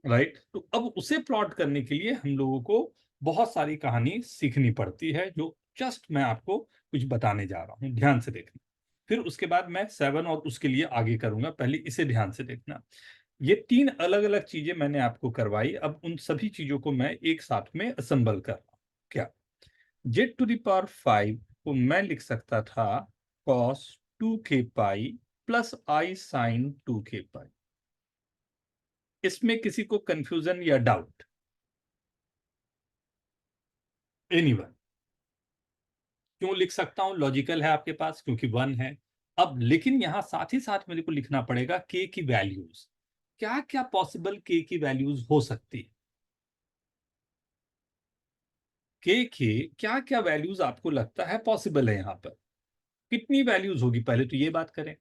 राइट। तो अब उसे प्लॉट करने के लिए हम लोगों को बहुत सारी कहानी सीखनी पड़ती है, जो जस्ट मैं आपको कुछ बताने जा रहा हूं, ध्यान से देखना। फिर उसके बाद मैं 7 और उसके लिए आगे करूंगा, पहले इसे ध्यान से देखना। ये 3 अलग अलग चीजें मैंने आपको करवाई, अब उन सभी चीजों को मैं एक साथ में असेंबल कर रहा हूं। क्या? जेड टू द पावर 5 को मैं लिख सकता था cos 2k pi plus i sine 2k पाई। इसमें किसी को कंफ्यूजन या डाउट? एनीवन? क्यों लिख सकता हूं? लॉजिकल है आपके पास, क्योंकि 1 है। अब लेकिन यहां साथ ही साथ मेरे को लिखना पड़ेगा k की वैल्यूज। क्या क्या पॉसिबल k की वैल्यूज हो सकती है? k के क्या क्या वैल्यूज आपको लगता है पॉसिबल है? यहां पर कितनी वैल्यूज होगी, पहले तो ये बात करें।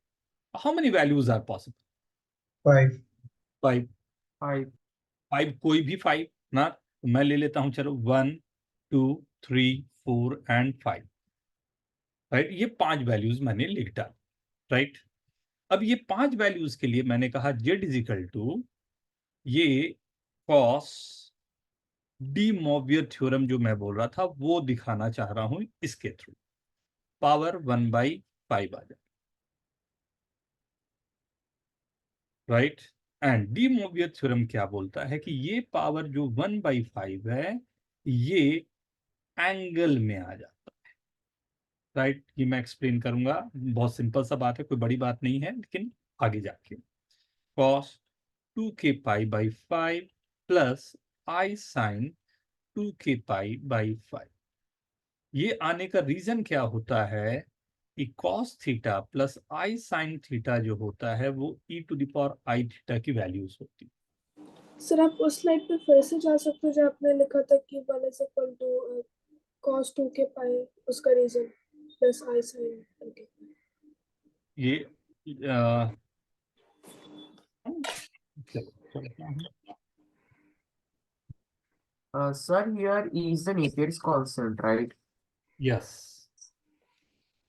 How many values are possible? 5। 5। 5। 5, कोई भी 5 ना, तो मैं ले लेता हूं, चलो 1 2 3 4 एंड 5, राइट। ये 5 वैल्यूज मैंने लिख डाल, राइट। अब ये 5 वैल्यूज के लिए मैंने कहा जेड इज इक्वल टू ये कॉस डी मोवियर थ्योरम जो मैं बोल रहा था वो दिखाना चाह रहा हूं इसके थ्रू, पावर 1/5 आ जाए, राइट। एंड डी मोवियर थ्योरम क्या बोलता है कि ये पावर जो 1/5 है ये एंगल में आ जाता है, राइट। ये मैं एक्सप्लेन करूंगा, बहुत सिंपल सा बात है, कोई बड़ी बात नहीं है, लेकिन आगे जाके cos 2k pi plus i sine 2k pi. ये आने का रीजन क्या होता है कि cos theta plus i sine theta जो होता है वो e to the power i theta की वैल्यूज होती है। सर आप उस स्लाइड पे फिर से जा सकते हो जो आपने लिखा था कि 1 is equal to cos 2k pi, उसका reason plus i sine 2k। ये Sir, here E is the Napier's constant, right? Yes,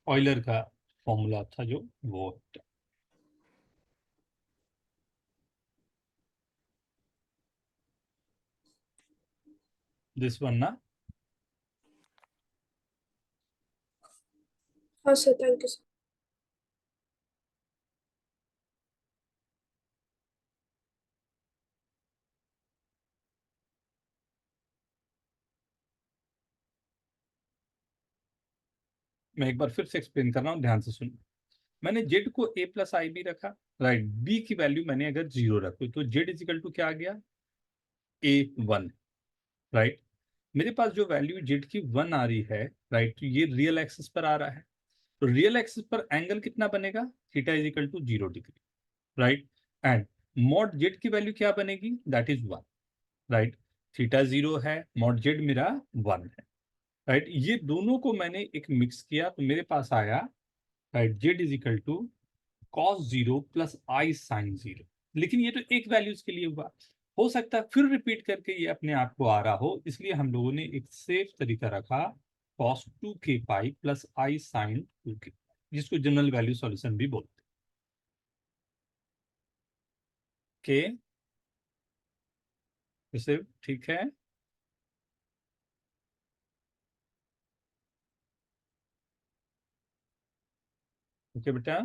Euler का फॉर्मूला था जो वो दिस वन ना। हाँ सर, थैंक यू सर। मैं एक बार फिर से एक्सप्लेन कर रहा हूँ, ध्यान से सुनो। मैंने जेड को a प्लस आई बी रखा, राइट। बी की वैल्यू मैंने अगर 0 रखी तो जेड इज इक्वल टू क्या आ गया? a1, right. मेरे पास जो वैल्यू जेड की 1 आ रही है, राइट, तो ये रियल एक्सिस पर आ रहा है, तो रियल एक्सिस पर एंगल कितना बनेगा? Theta is equal to 0 degree, right. And mod z की वैल्यू क्या बनेगी? That is 1, right. थीटा 0 है, मॉड जेड मेरा 1 है, राइट। ये दोनों को मैंने एक मिक्स किया तो मेरे पास आया, right, z is equal to cos 0 plus i sine 0। लेकिन ये तो एक वैल्यूज के लिए हुआ, हो सकता है फिर रिपीट करके ये अपने आप को आ रहा हो, इसलिए हम लोगों ने एक सेफ तरीका रखा, cos 2k pi plus i sine 2k, जिसको जनरल वैल्यू सॉल्यूशन भी बोलते हैं। इसे ठीक है। ओके बेटा,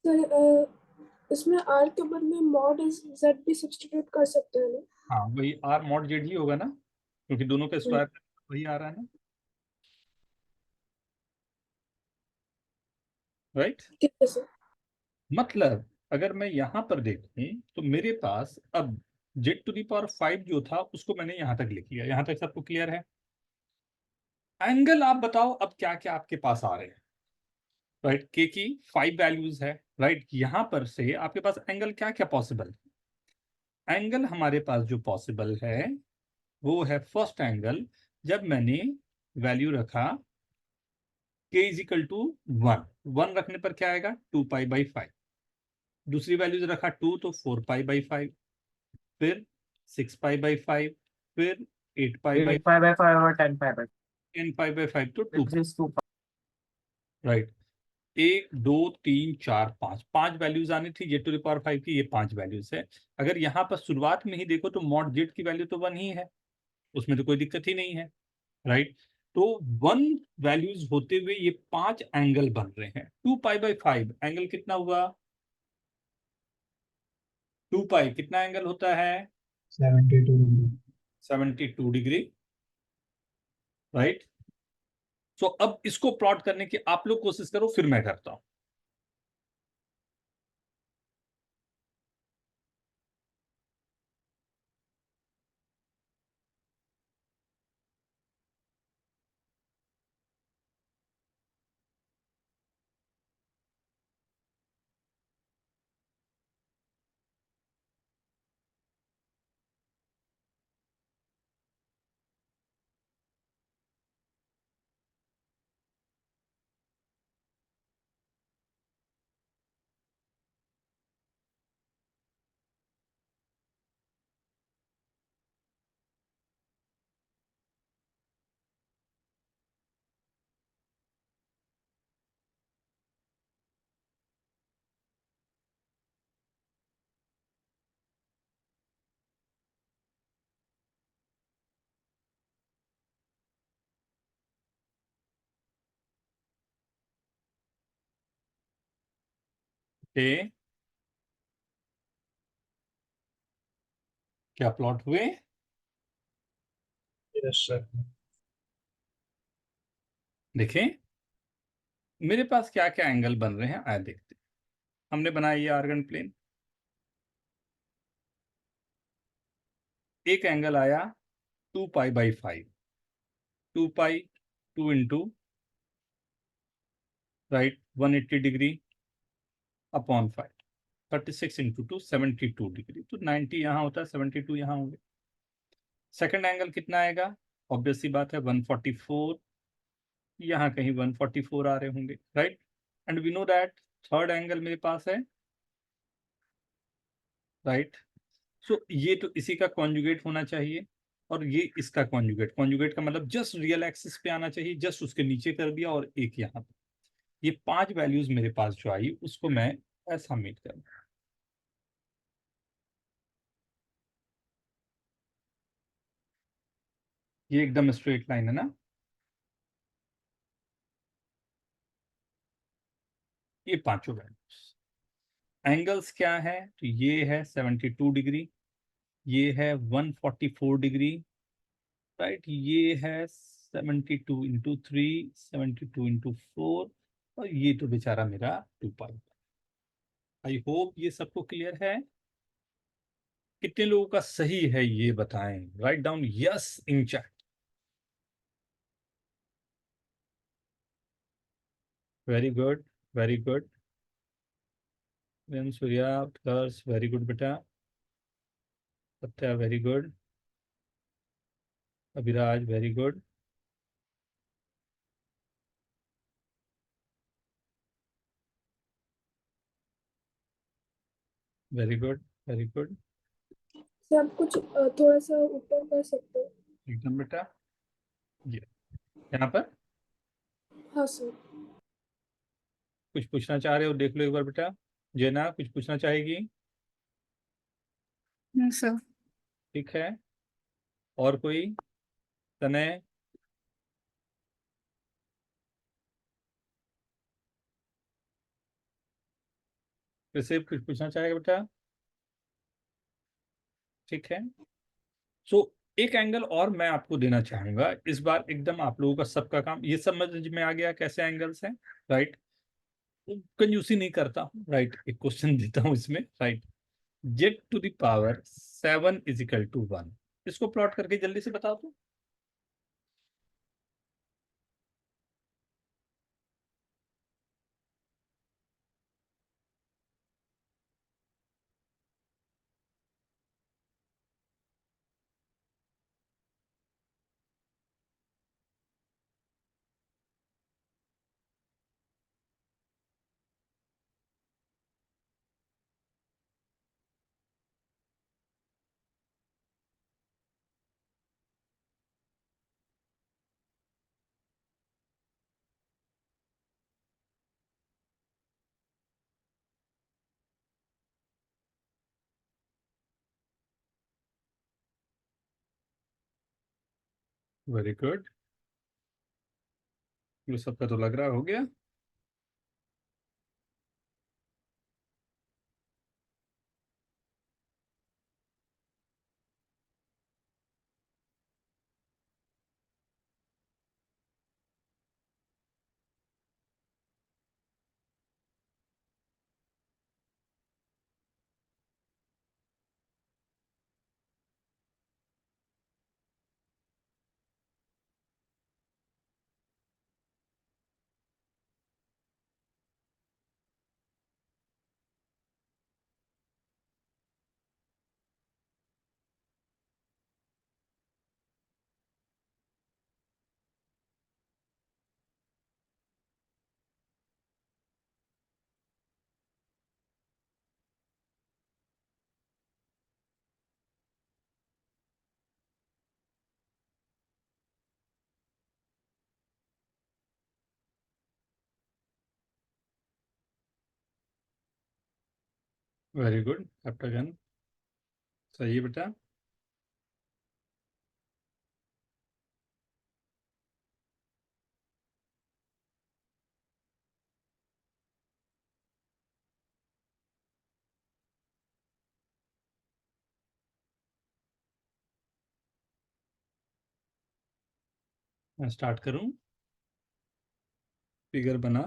सर इसमें आर के बदले मॉड जेड भी सब्स्टिट्यूट कर सकते हैं ना? हाँ वही आर मॉड जेड ही होगा ना, क्योंकि दोनों का स्क्वायर वही आ रहा है ना, राइट। ठीक है सर। मतलब अगर मैं यहाँ पर देखूं तो मेरे पास अब z⁵ जो था उसको मैंने यहाँ तक लिख लिया। यहाँ तक सबको क्लियर है? एंगल आप बताओ अब क्या क्या आपके पास आ रहे हैं, राइट। के की 5 वैल्यूज है, राइट। यहाँ पर से आपके पास एंगल क्या क्या पॉसिबल है? एंगल हमारे पास जो पॉसिबल है वो है फर्स्ट एंगल, जब मैंने वैल्यू रखा k इज इक्वल टू 1 रखने पर क्या आएगा 2π/5। दूसरी वैल्यूज रखा 2 तो 4π/5, फिर 6π/5, फिर 8π/5, 8π/5 और 10π/5, 10π/5 तो 2, which is 2 राइट। 1 2 3 4 5 5 वैल्यूज आनी थी z⁵ की, ये 5 वैल्यूज है। अगर यहाँ पर शुरुआत में ही देखो तो मॉड जेड की वैल्यू तो 1 ही है, उसमें तो कोई दिक्कत ही नहीं है, राइट। तो 1 वैल्यूज होते हुए ये 5 एंगल बन रहे हैं। 2π/5 एंगल कितना हुआ? 2π कितना एंगल होता है? 72 डिग्री, राइट। सो अब इसको प्लॉट करने की आप लोग कोशिश करो, फिर मैं करता हूं। क्या प्लॉट हुए? Yes sir. देखें मेरे पास क्या क्या एंगल बन रहे हैं, आया देखते हैं। हमने बनाया ये आर्गन प्लेन, एक एंगल आया 2π/5, 2π 2 into, right, 180 degree upon 5, 36 into 2 72 degree, तो 90 यहाँ होता है, 72 यहाँ होंगे। सेकंड एंगल कितना आएगा? ऑब्वियस सी बात है 144, यहाँ कहीं 144 आ रहे होंगे, right. And we know that third angle मेरे पास है, राइट। सो ये तो इसी का कॉन्जुगेट होना चाहिए, और ये इसका कॉन्जुगेट। कॉन्जुगेट का मतलब जस्ट रियल एक्सिस पे आना चाहिए, जस्ट उसके नीचे कर दिया, और एक यहाँ पे। ये 5 वैल्यूज मेरे पास जो आई उसको मैं ऐसा मीट करूँ। ये एकदम स्ट्रेट लाइन है ना, ये पांचों वैल्यूज। एंगल्स क्या है? तो ये है 72 डिग्री, ये है 144 डिग्री, राइट। ये है 72 इंटू 3, 72 इंटू 4, और ये तो बेचारा मेरा 2π। आई होप ये सबको क्लियर है। कितने लोगों का सही है ये बताएं, right down yes in chat. Very good, very good. Surya plus, very good बेटा। Satya very good, Abhiraj very good, very good, very good, sir आप कुछ थोड़ा सा ऊपर कर सकते हो? एकदम बेटा। ये यहाँ पर हाँ सर। कुछ पूछना चाह रहे हो, देख लो एक बार बेटा। जेना कुछ पूछना चाहेगी? सर। ठीक है, और कोई? तनय? ऋषभ कुछ पूछना चाहेगा बेटा? ठीक है। सो एक एंगल और मैं आपको देना चाहूंगा इस बार, एकदम आप लोगों का सबका काम ये समझ में आ गया कैसे एंगल्स हैं, राइट? कंजूसी नहीं करता हूँ, राइट? एक क्वेश्चन देता हूँ इसमें, right? Z to the power 7 is equal to 1, इसको प्लॉट करके जल्दी से बताओ तो। वेरी गुड, ये सबका तो लग रहा हो गया। वेरी गुड, हेप्टागन सही है बेटा। मैं स्टार्ट करूं? फिगर बना?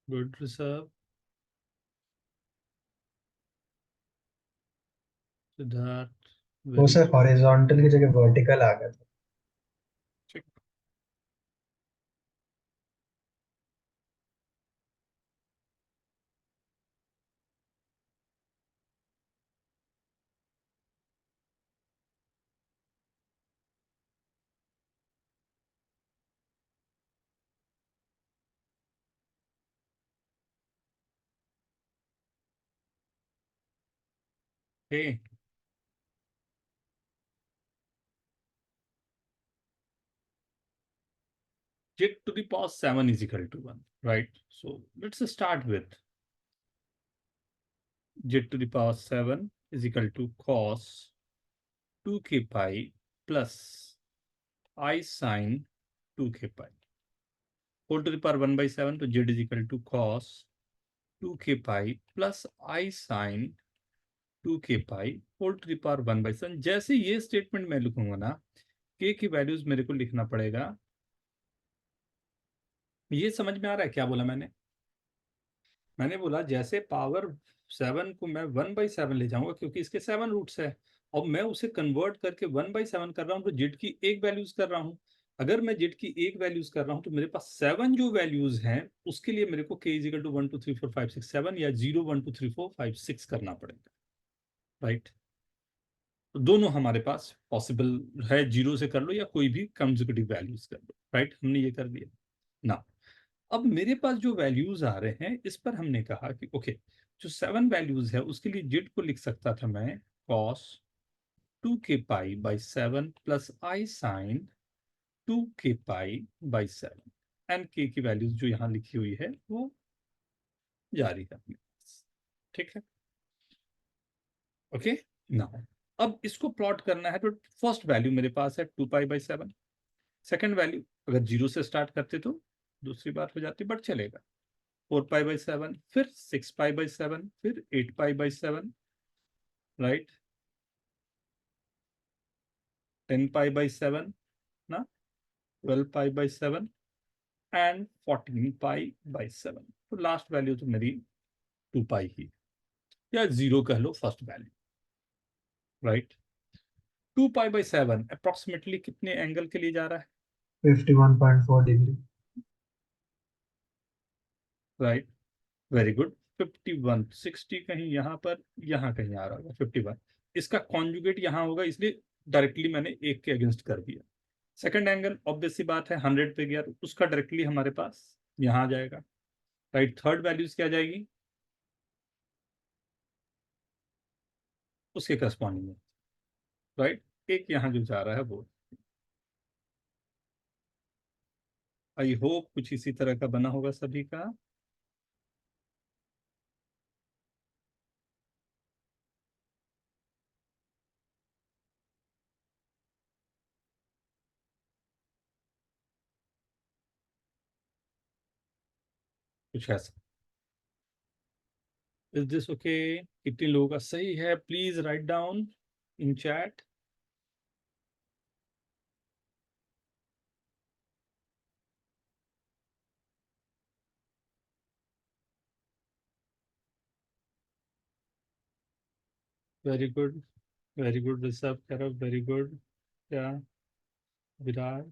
गुड ऋषभ, सिद्धार्थ वो वेरी सर हॉरिजॉन्टल की जगह वर्टिकल आ गया था। ठीक। Okay. Z to the power 7 is equal to 1, right? So let's start with Z to the power 7 is equal to cos 2k pi plus I sin 2k pi whole to the power 1 by 7, तो Z is equal to cos 2k pi plus I sin 2k pi whole to the power 1 by 7। जैसे ये statement मैं लिखूंगा ना, k की values मेरे को लिखना पड़ेगा। ये समझ में आ रहा है क्या बोला मैंने? मैंने बोला जैसे पावर 7 को मैं 1/7 ले जाऊंगा क्योंकि इसके 7 रूट्स है, और मैं उसे कन्वर्ट करके 1/7 कर रहा हूँ तो जेड की एक वैल्यूज कर रहा हूँ। अगर मैं जेड की एक वैल्यूज कर रहा हूँ तो मेरे पास 7 जो वैल्यूज हैं उसके लिए मेरे को k इजिकल टू 1 2 3 4 5 6 7 या 0 1 2 3 4 5 6 करना पड़ेगा, राइट। तो दोनों हमारे पास पॉसिबल है, 0 से कर लो या कोई भी कंसेक्यूटिव वैल्यूज कर लो, राइट। हमने ये कर दिया ना। अब मेरे पास जो वैल्यूज आ रहे हैं इस पर हमने कहा कि ओके, जो 7 वैल्यूज है उसके लिए जेड को लिख सकता था मैं cos 2k π/7 plus i sin 2k π/7, and k की वैल्यूज जो यहाँ लिखी हुई है वो जारी है अपने पास, ठीक है, ओके ना। अब इसको प्लॉट करना है तो फर्स्ट वैल्यू मेरे पास है 2π/7, सेकंड वैल्यू अगर 0 से स्टार्ट करते तो दूसरी बात हो जाती, बट चलेगा। 4π/7, फिर 6π/7, फिर 8π/7, राइट, 10π/7 ना, 12π/7 एंड 14π/7। तो लास्ट वैल्यू तो मेरी 2π ही, या 0 कह लो फर्स्ट वैल्यू, राइट। 2π/7 अप्रोक्सीमेटली कितने एंगल के लिए जा रहा है, 51.4 डिग्री। Right, very good. 51 60 कहीं यहाँ पर, यहाँ कहीं आ रहा होगा 51, इसका कॉन्जुगेट यहाँ होगा, इसलिए डायरेक्टली मैंने एक के अगेंस्ट कर दिया। सेकंड एंगल ऑब्वियस सी बात है 100 पे गया तो उसका डायरेक्टली हमारे पास यहाँ आ जाएगा, राइट। थर्ड वैल्यूज क्या जाएगी उसके करस्पॉन्डिंग में, राइट। एक यहाँ जो जा रहा है वो, आई होप कुछ इसी तरह का बना होगा सभी का। कुछ ऐसा, इज दिस ओके? कितने लोगों का सही है please write down in chat. Very good, very good Rishabh, करब, वेरी गुड। क्या विराट,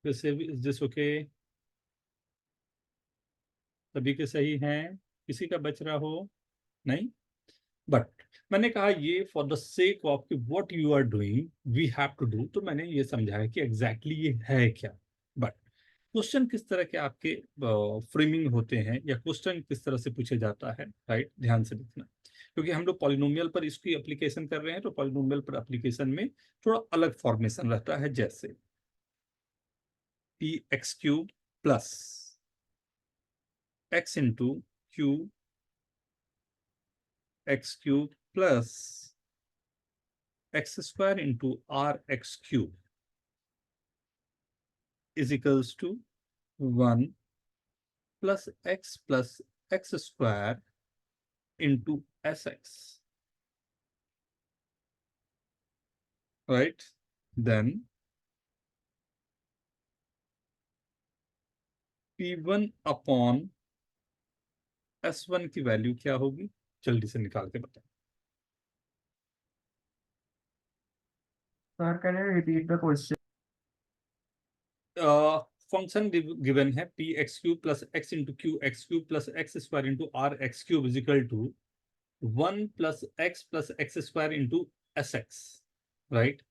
वैसे इज दिस ओके? सभी के सही हैं, किसी का बच रहा हो नहीं? बट मैंने कहा ये फॉर द सेक ऑफ कि what you are doing we have to do, तो मैंने ये समझाया कि एग्जैक्टली ये है क्या। बट क्वेश्चन किस तरह के आपके फ्रेमिंग होते हैं या क्वेश्चन किस तरह से पूछे जाता है, राइट, ध्यान से देखना, क्योंकि हम लोग पॉलिनोमियल पर इसकी एप्लीकेशन कर रहे हैं तो पॉलिनोमियल पर एप्लीकेशन में थोड़ा अलग फॉर्मेशन रहता है, जैसे p(x³ plus x into q x³ plus x² into r(x³ is equals to 1 plus x square into sx, right? Then p1 upon s1 की वैल्यू क्या होगी, जल्दी से निकाल के बताओ। Sir, can you repeat the question? Function given है p(x³ plus x into q x³ plus x² into r(x³ is equal to 1 plus x square into sx, right.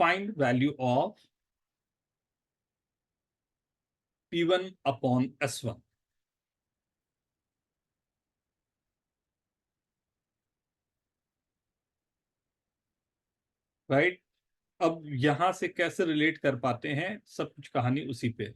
Find value of p1 upon s1, right. अब यहां से कैसे relate कर पाते हैं, सब कुछ कहानी उसी पे।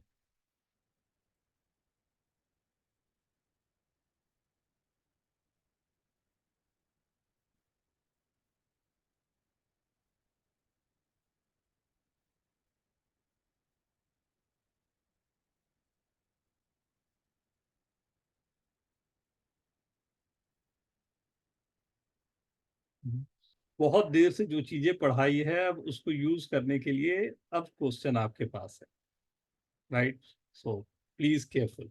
बहुत देर से जो चीजें पढ़ाई है अब उसको यूज करने के लिए अब क्वेश्चन आपके पास है, राइट। So please careful.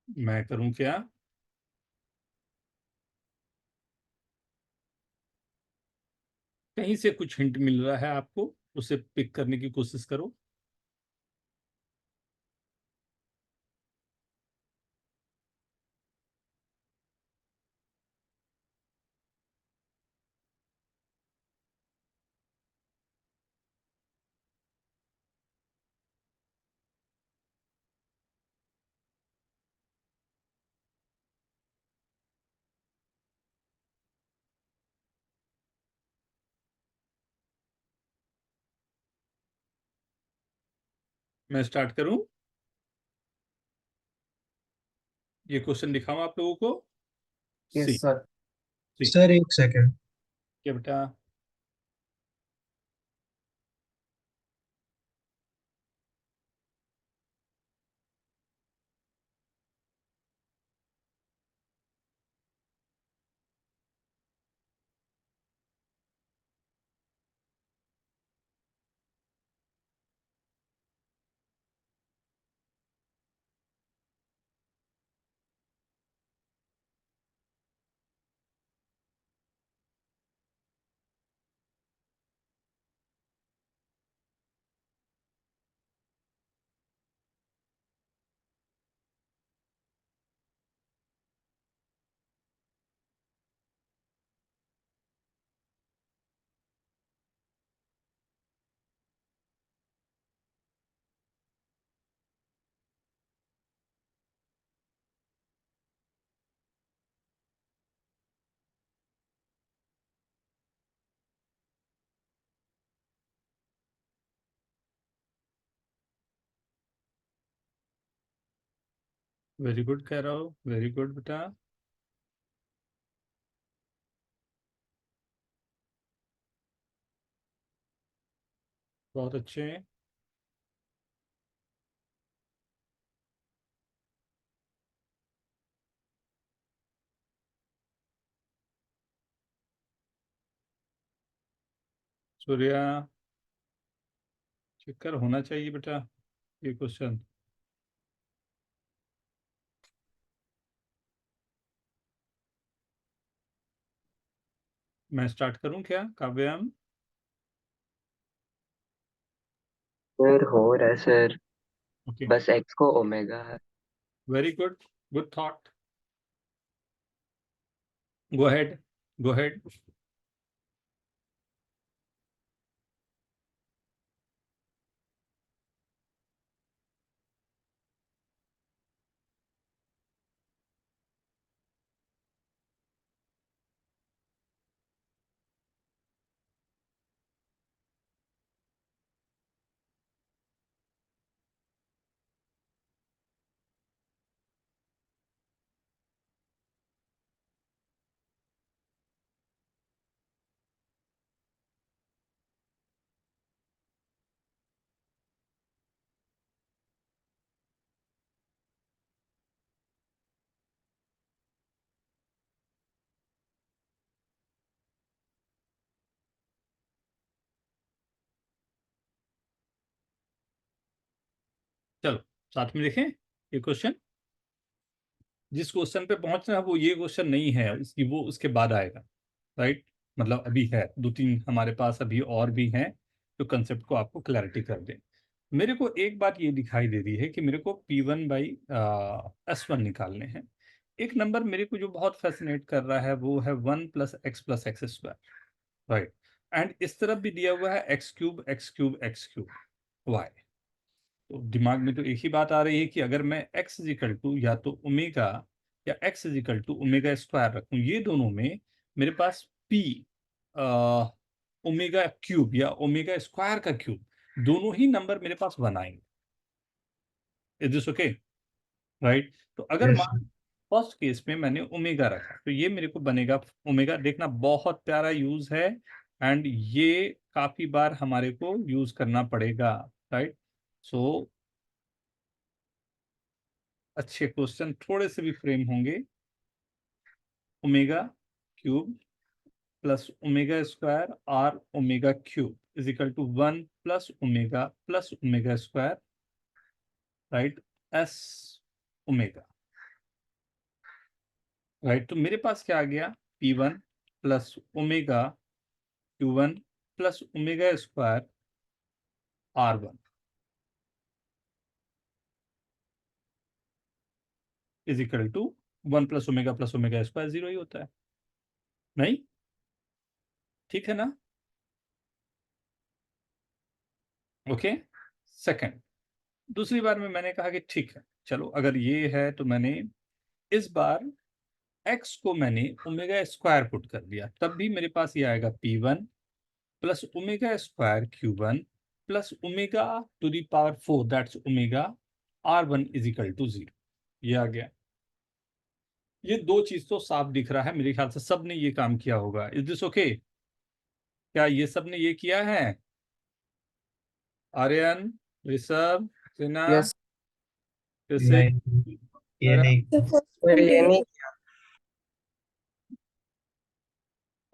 मैं करूं क्या? कहीं से कुछ हिंट मिल रहा है आपको, उसे पिक करने की कोशिश करो। मैं स्टार्ट करूं? ये क्वेश्चन दिखाऊं आप लोगों को? सी यस सर। सी सर एक सेकेंड। क्या बेटा? वेरी गुड कह रहा हो, वेरी गुड बेटा। बहुत अच्छे। सूर्या, चक्कर होना चाहिए बेटा ये क्वेश्चन। मैं स्टार्ट करूं क्या काव्याम? सर हो रहा है सर, ओके, बस एक्स को ओमेगा है। Very good, good thought. Go ahead, go ahead. चलो साथ में देखें ये क्वेश्चन। जिस क्वेश्चन पे पहुंचना है वो ये क्वेश्चन नहीं है, इसकी वो उसके बाद आएगा। राइट, मतलब अभी है दो तीन हमारे पास अभी और भी हैं जो कंसेप्ट को आपको क्लैरिटी कर दें। मेरे को एक बात ये दिखाई दे रही है कि मेरे को P1/S1 निकालने हैं। एक नंबर मेरे को जो बहुत फैसिनेट कर रहा है वो है 1 + x + x²। राइट, एंड इस तरफ भी दिया हुआ है x³ y। तो दिमाग में तो एक ही बात आ रही है कि अगर मैं x या तो ओमेगा या x=ओमेगा² रखूं, ये दोनों में मेरे पास p ओमेगा³ या ओमेगा² का क्यूब, दोनों ही नंबर मेरे पास 1 आएंगे। Is this okay? राइट, तो अगर यस मान फर्स्ट केस में मैंने ओमेगा रखा तो ये मेरे को बनेगा ओमेगा। देखना बहुत प्यारा यूज है, एंड ये काफी बार हमारे को यूज करना पड़ेगा। राइट, सो अच्छे क्वेश्चन थोड़े से भी फ्रेम होंगे। ओमेगा³ + ओमेगा² और omega = 1 + omega + omega. Right, S omega. Right. तो मेरे पास क्या आ गया, P1 plus omega Q1 plus omega square R1 is equal to 1 plus omega square 0 ही होता है, नहीं? ठीक है ना? ओके। सेकंड, दूसरी बार में मैंने कहा कि ठीक है, चलो अगर ये है तो मैंने इस बार x को मैंने ओमेगा स्क्वायर पुट कर दिया, तब भी मेरे पास ये आएगा P1 plus omega square Q1 plus omega to the power 4 that's omega R1 is equal to 0। ये आ गया। ये दो चीज तो साफ दिख रहा है, मेरे ख्याल से सबने ये काम किया होगा। Is this okay? क्या ये सबने ये किया है? आर्यन, ऋषभ, सिन्हा, यस जैसे नहीं, ये नहीं। The first सर, one ये day नहीं।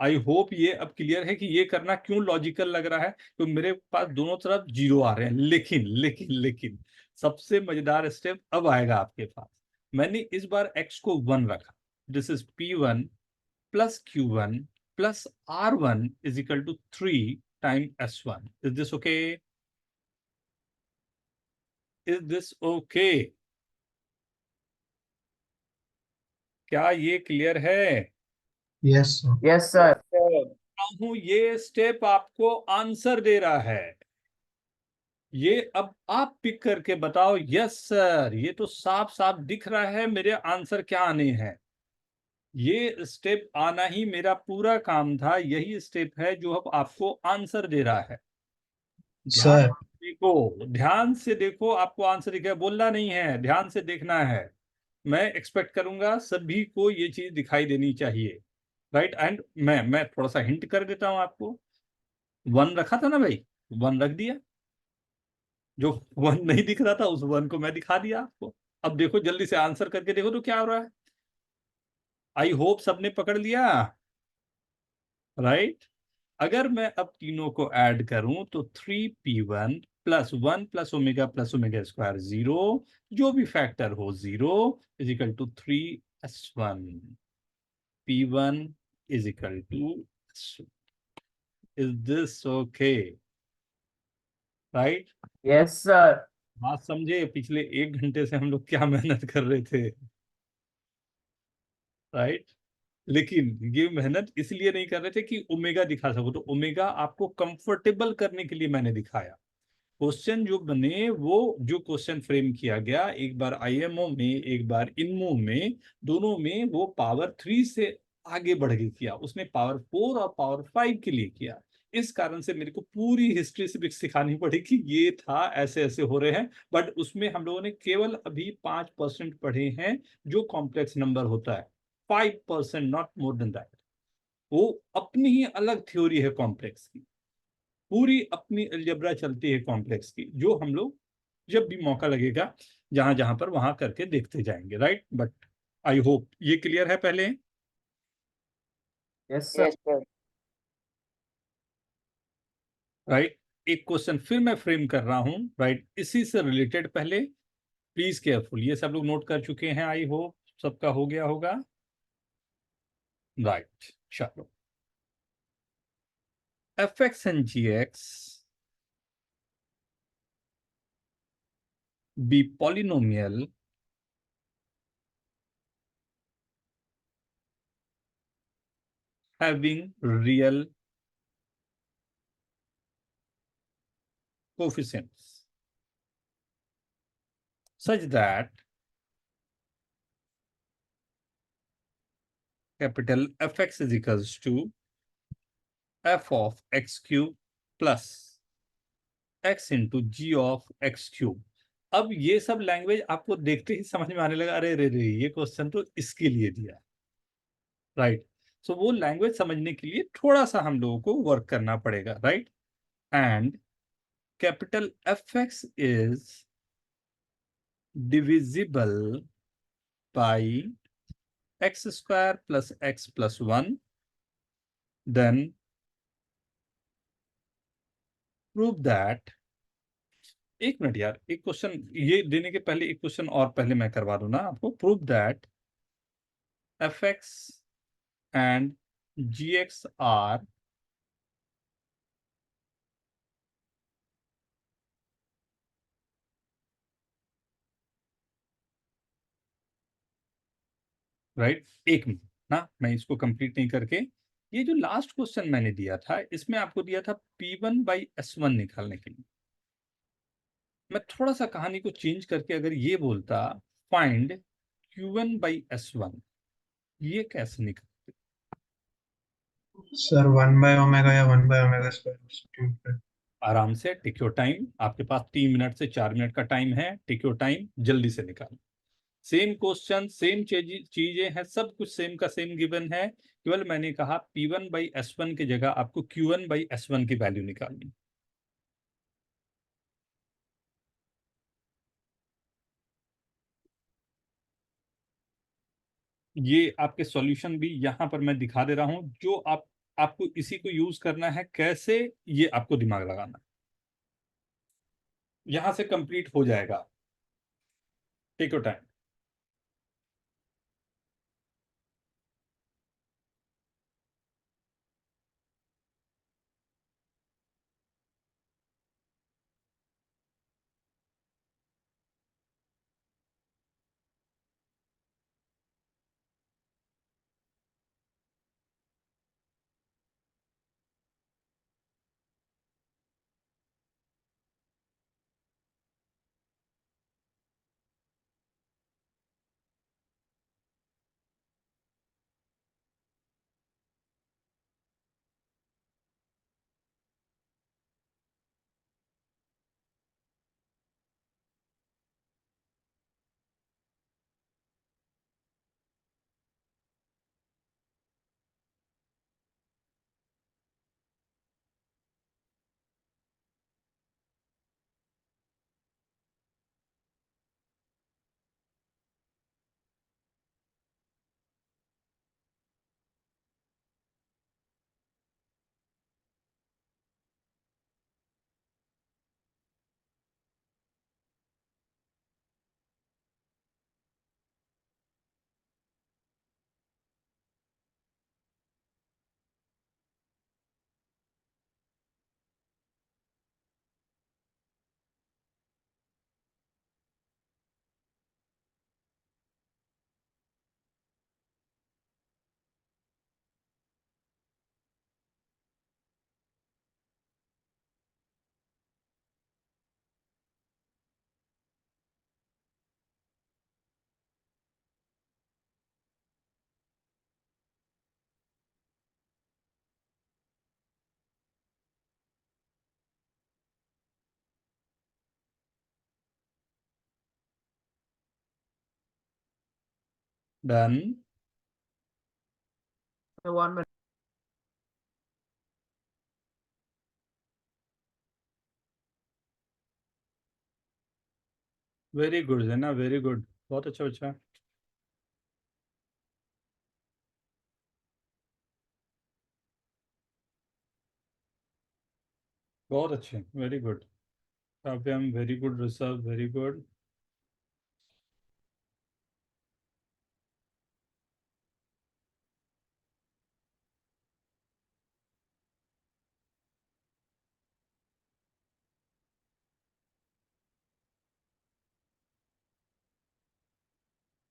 आई होप ये अब क्लियर है कि ये करना क्यों लॉजिकल लग रहा है। तो मेरे पास दोनों तरफ 0 आ रहे हैं, लेकिन लेकिन लेकिन सबसे मजेदार स्टेप अब आएगा आपके पास। मैंने इस बार x को 1 रखा, this is P1 plus Q1 plus R1 is equal to 3 time S1। Is this okay? Is this okay? क्या ये क्लियर है? Yes sir. Yes sir. हूं ये स्टेप आपको आंसर दे रहा है। ये अब आप पिक करके बताओ। यस सर, ये तो साफ साफ दिख रहा है मेरे आंसर क्या आने हैं। ये स्टेप आना ही मेरा पूरा काम था, यही स्टेप है जो अब आपको आंसर दे रहा है। ध्यान सर से देखो, ध्यान से देखो, आपको आंसर दिखा, बोलना नहीं है, ध्यान से देखना है। मैं एक्सपेक्ट करूंगा सभी को ये चीज दिखाई देनी चाहिए, राइट। एंड मैं थोड़ा सा हिंट कर देता हूं आपको। 1 रखा था ना भाई, 1 रख दिया, जो 1 नहीं दिख रहा था उस 1 को मैं दिखा दिया आपको। अब देखो जल्दी से आंसर करके देखो तो क्या हो रहा है। आई होप सबने पकड़ लिया, राइट। अगर मैं अब तीनों को ऐड करूं तो 3P1 +1 प्लस ओमेगा स्क्वायर 0, जो भी फैक्टर हो 0 is equal to 3S1। P1 is equal to, is this okay? Right. Yes sir. बात समझे, पिछले 1 घंटे से हम लोग क्या मेहनत कर रहे थे, राइट। लेकिन ये मेहनत इसलिए नहीं कर रहे थे कि ओमेगा दिखा सको, तो ओमेगा आपको कंफर्टेबल करने के लिए मैंने दिखाया। क्वेश्चन जो बने, वो जो क्वेश्चन फ्रेम किया गया, एक बार आईएमओ में एक बार इनमो में, दोनों में वो पावर 3 से आगे बढ़ के किया, उसने पावर 4 और पावर 5 के लिए किया। इस कारण से मेरे को पूरी हिस्ट्री से भी सिखानी पड़ी कि ये था, ऐसे ऐसे हो रहे हैं। बट उसमें हम लोगों ने केवल अभी 5% पढ़े हैं जो कॉम्प्लेक्स नंबर होता है, 5%, नॉट मोर देन दैट। वो अपनी ही अलग थ्योरी है कॉम्प्लेक्स की, पूरी अपनी अलजेब्रा चलती है कॉम्प्लेक्स की, जो हम लोग जब भी मौका लगेगा जहां जहां पर वहां करके देखते जाएंगे, राइट। बट आई होप ये क्लियर है पहले, यस सर। राइट। एक क्वेश्चन फिर मैं फ्रेम कर रहा हूं, राइट, इसी से रिलेटेड। पहले प्लीज केयरफुल, ये सब लोग नोट कर चुके हैं, आई होप सबका हो गया होगा, राइट। चलो, fx and gx be polynomial having real coefficients such that capital Fx is equals to f of x cube plus x into g of x cube। अब ये सब लैंग्वेज आपको देखते ही समझ में आने लगा, अरे रे रे, ये क्वेश्चन तो इसके लिए दिया, राइट। सो वो लैंग्वेज समझने के लिए थोड़ा सा हम लोगों को वर्क करना पड़ेगा, right. And capital Fx is divisible by x square plus x plus 1, then prove that. एक मिनट यार, एक क्वेश्चन ये देने के पहले एक क्वेश्चन और पहले मैं करवा दूं ना आपको। Prove that fx and gx are right. एक मिनट ना, मैं इसको कंप्लीट नहीं करके, ये जो लास्ट क्वेश्चन मैंने दिया था इसमें आपको दिया था P1/S1 निकालने के लिए। मैं थोड़ा सा कहानी को चेंज करके अगर ये बोलता फाइंड Q1/S1, ये कैसे निकलते? सर 1/ओमेगा या 1/ओमेगा स्क्वायर सब्स्टिट्यूट कर। आराम से, टेक योर टाइम, आपके पास 3 मिनट से 4 मिनट का टाइम है, टेक योर टाइम, जल्दी से निकालो। सेम क्वेश्चन, सेम चीजें हैं, सब कुछ सेम का सेम गिवन है, केवल मैंने कहा P1/S1 की जगह आपको Q1/S1 की वैल्यू निकालनी। ये आपके सॉल्यूशन भी यहाँ पर मैं दिखा दे रहा हूं, जो आपको इसी को यूज करना है, कैसे ये आपको दिमाग लगाना है। यहां से कंप्लीट हो जाएगा, take your time. Done. 1 minute. Very good है ना, वेरी गुड, बहुत अच्छा बच्चा। बहुत अच्छे, very good Kavyam, very good Rishabh, very good.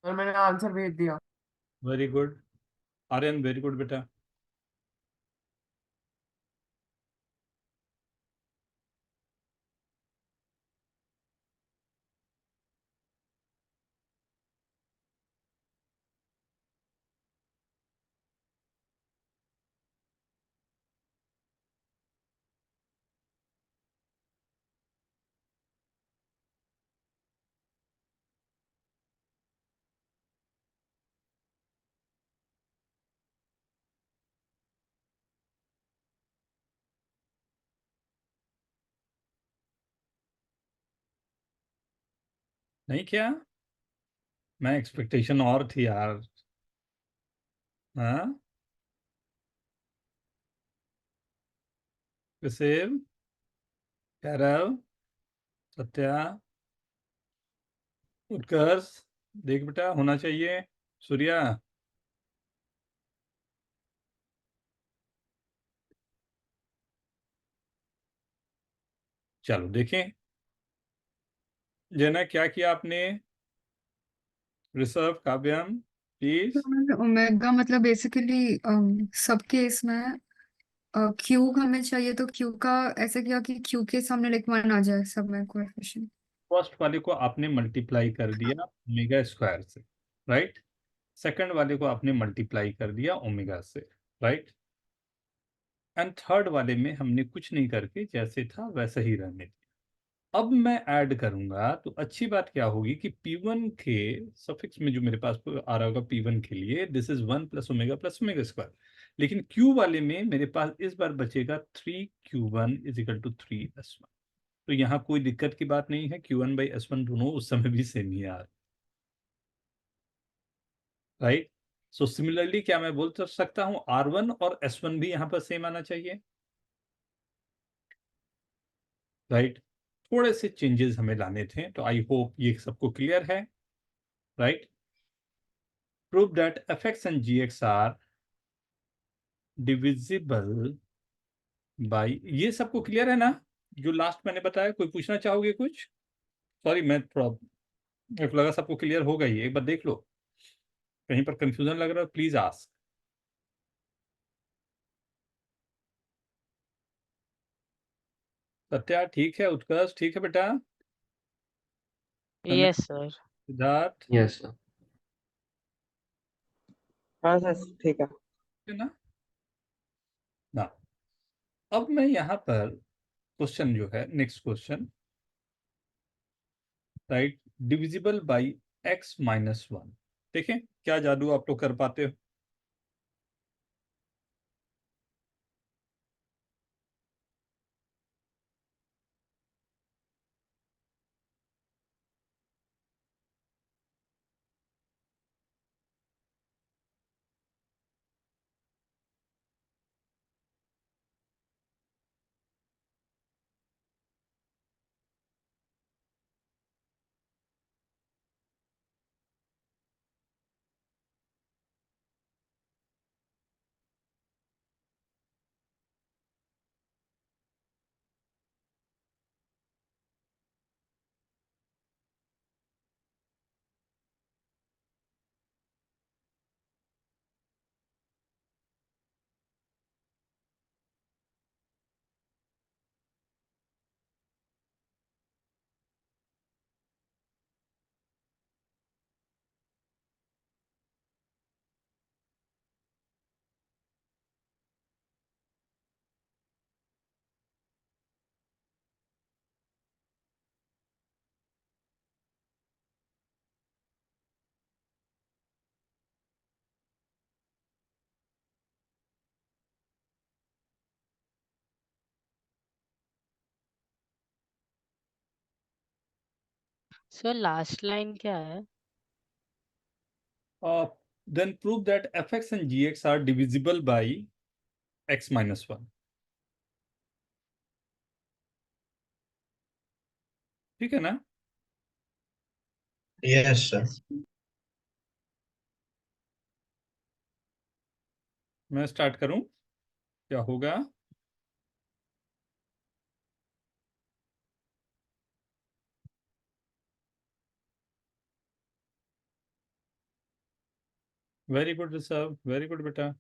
Sir मैंने आंसर भेज दिया। Very good Aryan, very good बेटा। नहीं क्या, मैं एक्सपेक्टेशन और थी यार। हाँ, किसेव, कैरव, सत्या, उत्कर्ष, देख बेटा होना चाहिए। सूर्या, चलो देखें जना क्या किया आपने। ऋषभ, काव्यम, प्लीज। ओमेगा मतलब बेसिकली सब केस में क्यू हमें चाहिए तो क्यू का ऐसे किया कि क्यू के सामने लाइक 1 आ जाए सब में कोएफिशिएंट। फर्स्ट वाले को आपने मल्टीप्लाई कर दिया ओमेगा स्क्वायर से, राइट। सेकंड वाले को आपने मल्टीप्लाई कर दिया ओमेगा से, राइट। एंड थर्ड वाले में हमने कुछ नहीं करके जैसे था वैसा ही रहने दिया। अब मैं ऐड करूंगा तो अच्छी बात क्या होगी कि P1 के सफिक्स में जो मेरे पास आ रहा होगा P1 के लिए, this is 1 plus omega square. लेकिन Q वाले में मेरे पास इस बार बचेगा 3Q1 is equal to 3S1। तो यहाँ कोई दिक्कत की बात नहीं है, Q1/S1 दोनों उस समय भी सेम ही आ रहे, राइट। सो सिमिलरली क्या मैं बोल तो सकता हूँ R1 और S1 भी यहाँ पर सेम आना चाहिए, राइट। थोड़े से चेंजेस हमें लाने थे, तो आई होप ये सबको क्लियर है, right. Prove that fx and gx are divisible by, ये सबको क्लियर है ना जो लास्ट मैंने बताया। कोई पूछना चाहोगे कुछ? सॉरी मैं थोड़ा, मेरे को लगा सबको क्लियर होगा ही, एक बार देख लो कहीं पर कंफ्यूजन लग रहा है प्लीज आस्क। सत्या ठीक है, उत्कर्ष ठीक है बेटा, Tanmay, yes sir. Siddharth, yes sir. हाँ सर ठीक है। है ना। अब मैं यहाँ पर क्वेश्चन जो है next question, right, divisible by x-1। देखें क्या जादू आप लोग कर पाते हो। सर लास्ट लाइन क्या है? Then prove that fx and gx are divisible by x-1। ठीक है ना। Yes sir. मैं स्टार्ट करूं, क्या होगा। Very good Rishabh, very good बेटा।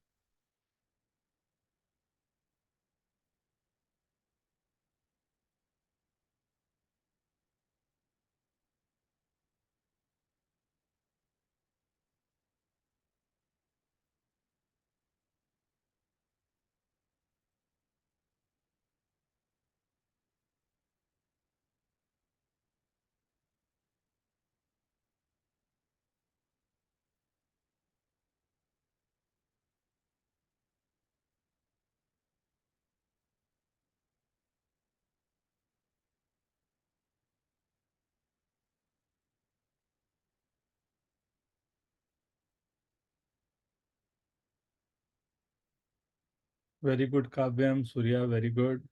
Very good Kavyam, Surya, very good.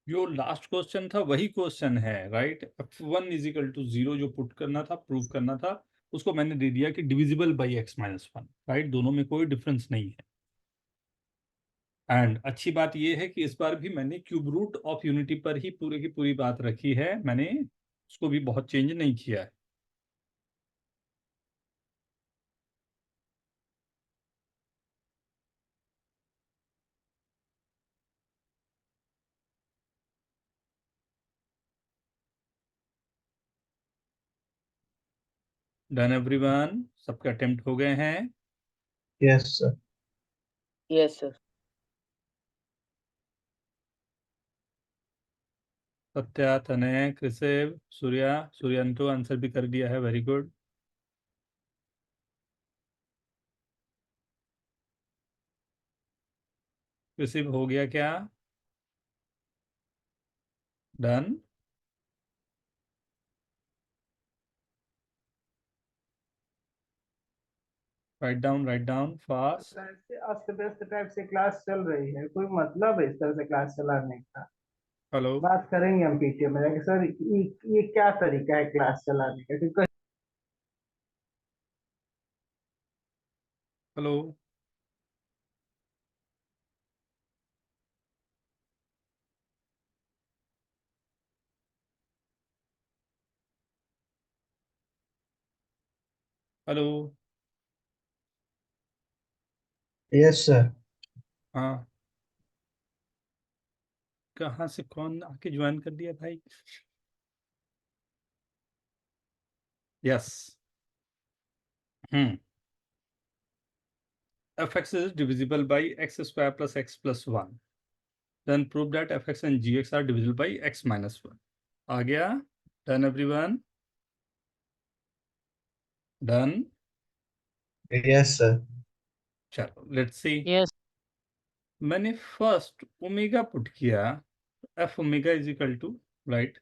जो लास्ट क्वेश्चन था वही क्वेश्चन है, right. f1 is equal to 0 जो पुट करना था, प्रूव करना था, उसको मैंने दे दिया कि डिविजिबल बाई x-1, राइट। दोनों में कोई डिफरेंस नहीं है। एंड अच्छी बात यह है कि इस बार भी मैंने क्यूब रूट ऑफ यूनिटी पर ही पूरी की पूरी बात रखी है, मैंने उसको भी बहुत चेंज नहीं किया है। डन एवरीवन, सबके अटेम्प्ट हो गए हैं। Yes sir. Yes sir. Satya, तनय, कृषिव, सूर्या, सूर्यंतो आंसर भी कर दिया है, वेरी गुड। कृषिव हो गया क्या? डन। Write down fast. अस्त व्यस्त टाइप से क्लास चल रही है, कोई मतलब है इस तरह से क्लास चलाने का? हेलो बात करेंगे हम पीटीए में जाके, सर ये क्या तरीका है क्लास चलाने का, क्योंकि हेलो। हेलो। Yes sir. हाँ, कहाँ से कौन आके ज्वाइन कर दिया भाई? Yes. fx is divisible by x square plus x plus 1, then prove that fx and gx are divisible by x minus 1। आ गया? Done everyone? Done. Yes sir. चलो लेट्स सी। यस मैंने फर्स्ट ओमेगा पुट किया, f omega is equal to, right,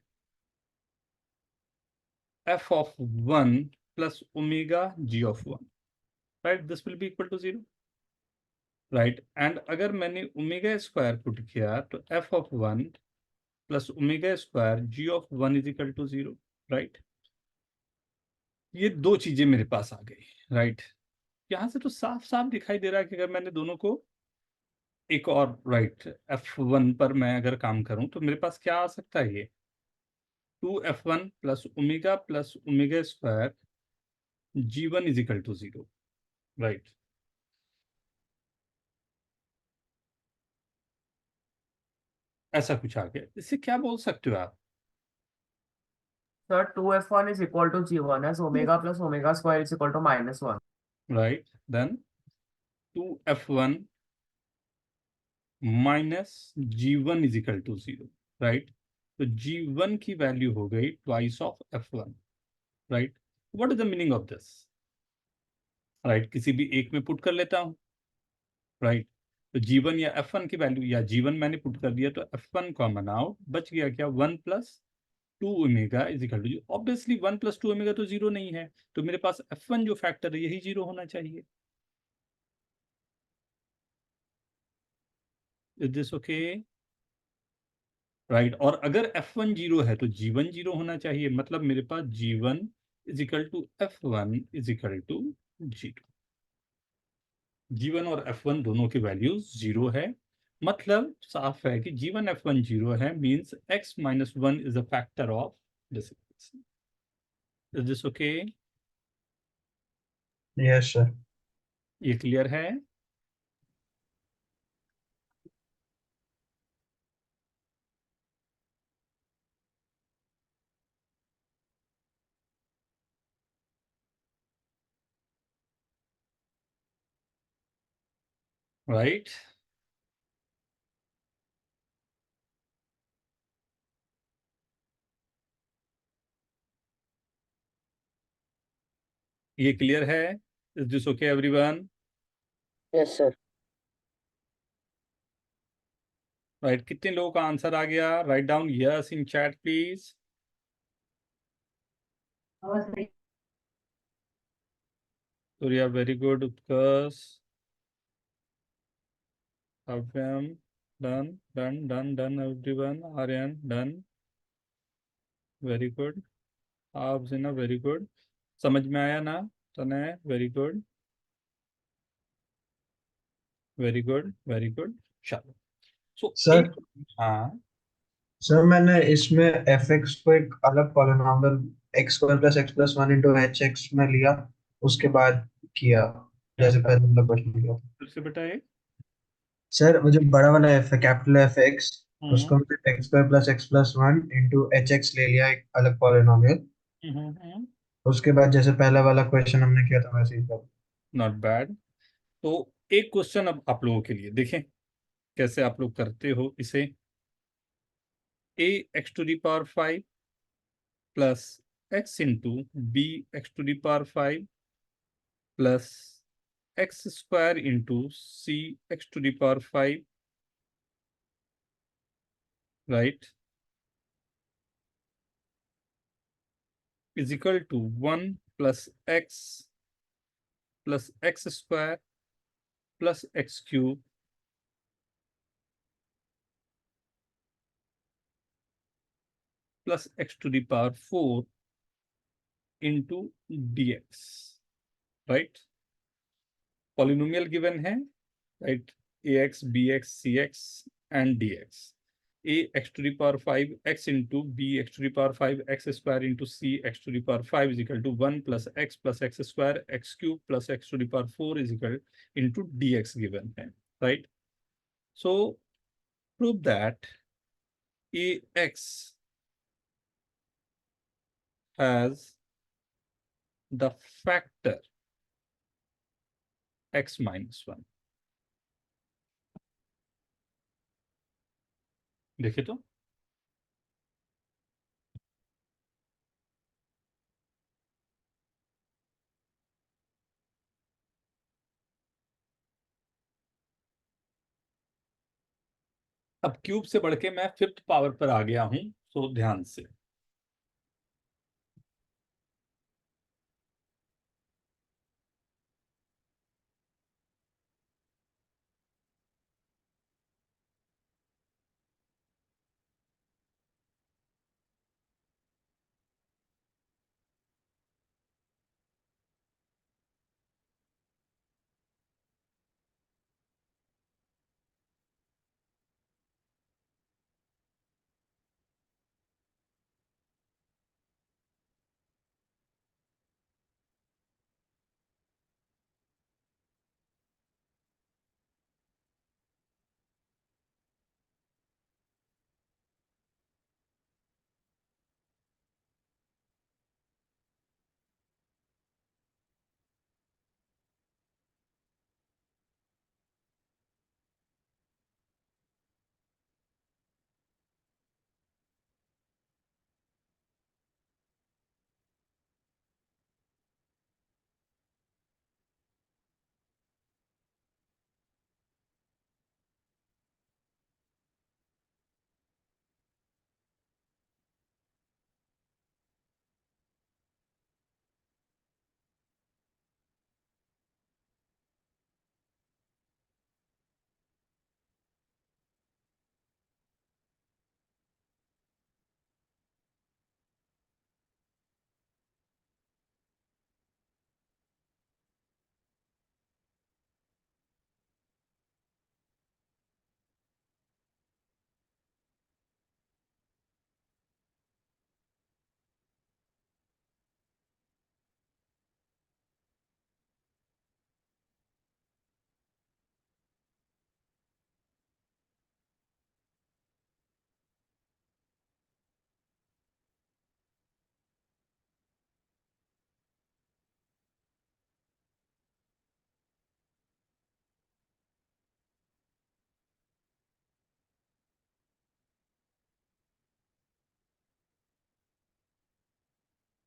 f of 1 plus omega g of 1, right, this will be equal to 0, right। And अगर मैंने omega square put किया तो f of 1 plus omega square g of 1 is equal to 0, right. ये दो चीजें मेरे पास आ गई, राइट। यहाँ से तो साफ साफ दिखाई दे रहा है कि अगर मैंने दोनों को एक और, राइट, f1 पर मैं अगर काम करूं तो मेरे पास क्या आ सकता है, ये 2f1 plus omega square g1 is equal to 0, right. ऐसा कुछ आ गया। इससे क्या बोल सकते हो आप? Sir 2f1 is equal to g1 as omega plus omega square is equal to -1। Right, then 2f1 minus g1 is equal to 0, right. तो g1 की वैल्यू हो गई twice of f1, right. What is the meaning of this, right. किसी भी एक में put कर लेता हूं, राइट। तो g1 या f1 की वैल्यू, या g1 मैंने पुट कर दिया तो f1 कॉमन आउट, बच गया क्या, 1 plus 2 omega is equal to 0। Obviously 1 plus 2 omega तो 0 नहीं है, तो मेरे पास f1 जो फैक्टर है यही 0 होना चाहिए। Is this okay? राइट। और अगर f1 0 है तो g1 0 होना चाहिए, मतलब मेरे पास g1 is equal to f1 is equal to 0। g1 और f1 दोनों की वैल्यूज 0 है, मतलब साफ है कि g1 f1 0 है, means x minus 1 is a factor of this equation. Is this okay? Yes sir. ये क्लियर है? राइट। ये क्लियर है? Is this okay everyone? Yes sir. Right. कितने लोगों का आंसर आ गया? Right down yes in chat please. Surya very good, Utkarsh, Kavyam, done done done done everyone, Aryan done, very good, आप ना वेरी गुड, समझ में आया ना तने, very good very good very good. चलो, सो सर एक, हाँ सर मैंने इसमें एफ एक्स को एक अलग polynomial x square plus x plus one into H x में लिया, उसके बाद किया क्या जैसे पहले वाला क्वेश्चन किया। फिर से बेटा एक, सर मुझे बड़ा वाला एफ है, कैपिटल एफ एक्स, हम्म उसको मैंने x square plus x plus one into H x ले लिया, एक अलग पॉलिनॉमियल। उसके बाद जैसे पहला वाला क्वेश्चन हमने किया था वैसे ही कर। Not bad. तो एक क्वेश्चन अब आप लोगों के लिए देखें कैसे आप लोग करते हो इसे। A x to the power 5 plus x into b x to the power 5 plus x square into c x to the power 5, right, is equal to 1 plus x square plus x cube plus x to the power 4 into d x, right. Polynomial given है, right, a x b x c x and d x. a x to the power 5 x into b x to the power 5 x square into c x to the power 5 is equal to 1 plus x square x cube plus x to the power 4 is equal into dx given है, right? So prove that ax has the factor x minus 1। देखे तो अब cube से बढ़ के मैं fifth power पर आ गया हूं, तो ध्यान से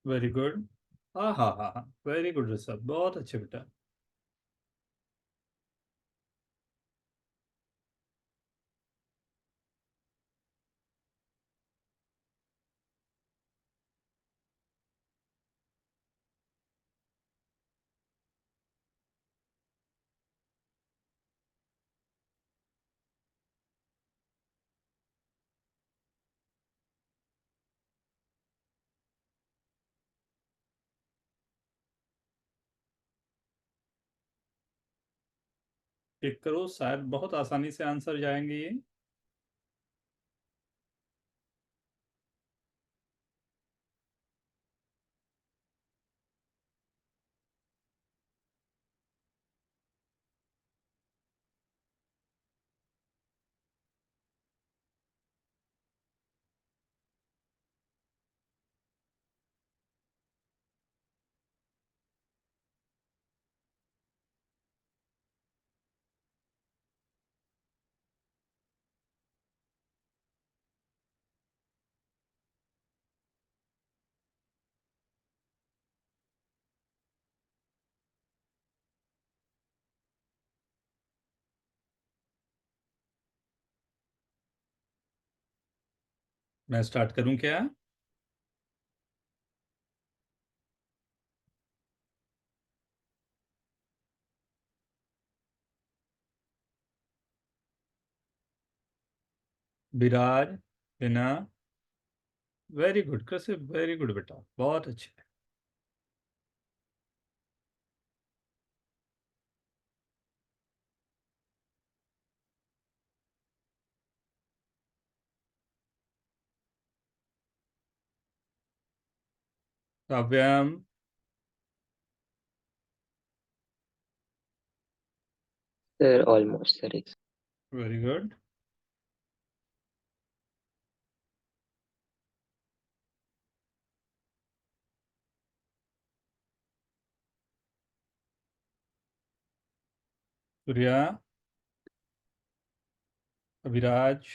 वेरी गुड, हाँ, वेरी गुड ऋषभ, बहुत अच्छे बेटा। चेक करो, शायद बहुत आसानी से आंसर जाएंगे ये। मैं स्टार्ट करूं क्या? विराज, हिना, वेरी गुड कृषि, वेरी गुड बेटा, बहुत अच्छे। काव्यम, सर ऑलमोस्ट सर एक very good. Surya, Abhiraj,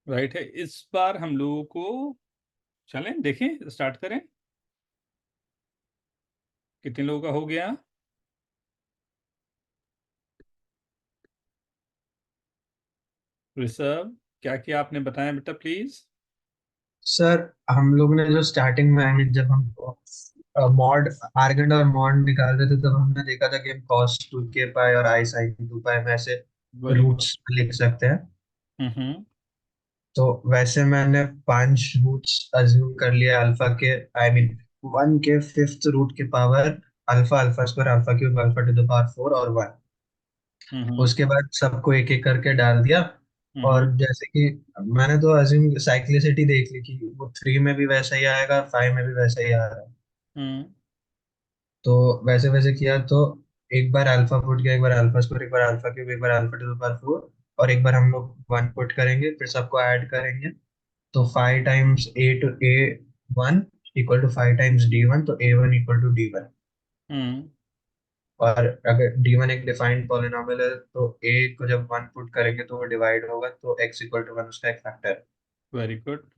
right है। इस बार हम लोगों को, चलें देखें, स्टार्ट करें। कितने लोगों का हो गया? ऋषभ, क्या किया आपने, बताएं बेटा प्लीज। सर हम लोग ने जो स्टार्टिंग में, आई मीन जब हम मॉड आर्गेंड और मॉड निकाल रहे थे, तब हमने देखा था कि हम cos 2k पाई और i sin 2 पाई में ऐसे वेरी गुड। रूट्स लिख सकते हैं। हम्म। तो वैसे मैंने 5 रूट्स अज्यूम कर लिया अल्फा के, आई मीन 1 के 5th रूट के power alpha, alpha square, alpha cube, alpha to the power 4 और 1। हम्म। उसके बाद सबको एक एक करके डाल दिया। और हम्म। जैसे कि मैंने तो अज्यूम साइक्लिसिटी देख ली कि वो 3 में भी वैसा ही आएगा, 5 में भी वैसा ही आ रहा है। हम्म। तो वैसे वैसे किया तो एक बार अल्फा पुट किया, एक बार अल्फा स्क्वायर, एक बार अल्फा क्यूब, एक बार अल्फा टू द पावर 4, और एक बार हम लोग 1 पुट करेंगे, फिर सबको ऐड करेंगे। तो 5 times a two a 1 equal to 5 times d 1, तो a 1 equal to d 1। Hmm. और अगर डी 1 एक डिफाइंड पॉलिनॉमियल है, तो ए को जब 1 पुट करेंगे तो वो डिवाइड होगा, तो एक्स इक्वल टू 1 उसका एक फैक्टर है। Very good.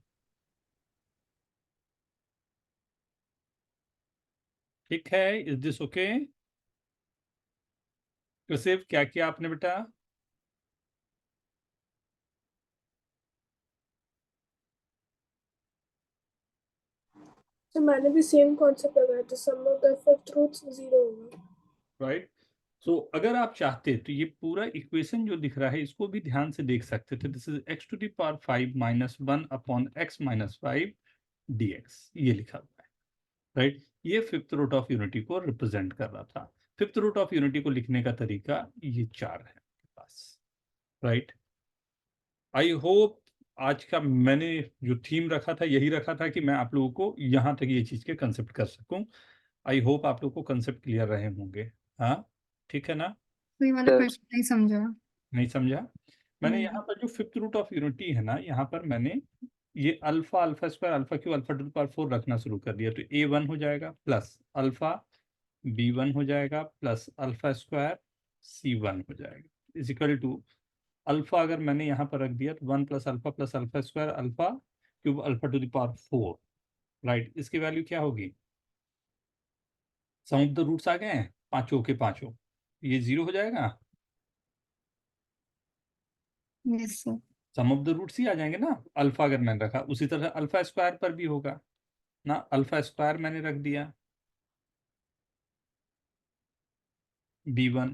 ठीक है, इज दिस ओके? कृषि, क्या किया आपने बेटा? तो मैंने भी सेम कॉन्सेप्ट लगाया था, सम ऑफ द फिफ्थ रूट्स 0 होगा। राइट। सो अगर आप चाहते तो ये पूरा इक्वेशन जो दिख रहा है इसको भी ध्यान से देख सकते थे। This is x to the power 5 minus 1 upon x minus 5 dx, ये लिखा हुआ है। राइट, ये फिफ्थ रूट ऑफ यूनिटी को रिप्रेजेंट कर रहा था। फिफ्थ रूट ऑफ यूनिटी को लिखने का तरीका ये 4 है आपके पास। राइट, आई होप आज का मैंने जो थीम रखा था यही रखा था कि मैं आप लोगों को यहाँ तक ये चीज़ के कंसेप्ट कर सकूं। आई होप आप लोगों को कंसेप्ट क्लियर रहे होंगे। हाँ, ठीक है ना? तो ये वाला सर क्वेश्चन नहीं समझा। नहीं समझा? मैंने नहीं। यहाँ पर जो फिफ्थ रूट ऑफ यूनिटी है ना, यहाँ पर मैंने ये alpha, alpha square, alpha Q, alpha to the power 4 रखना शुरू कर दिया। तो a1 हो जाएगा प्लस अल्फा, b1 हो जाएगा प्लस अल्फा स्क्वायर, c1 हो जाएगा, इज इक्वल टू अल्फा अगर मैंने यहाँ पर रख दिया तो 1 plus alpha square alpha cube alpha to the power 4, right. इसकी वैल्यू क्या होगी? सम ऑफ द रूट्स आ गए हैं पांचों के पांचों, ये 0 हो जाएगा। Yes sir. Sum of the roots ही आ जाएंगे ना अल्फा अगर मैंने रखा। उसी तरह अल्फा स्क्वायर पर भी होगा ना, अल्फा स्क्वायर मैंने रख दिया b1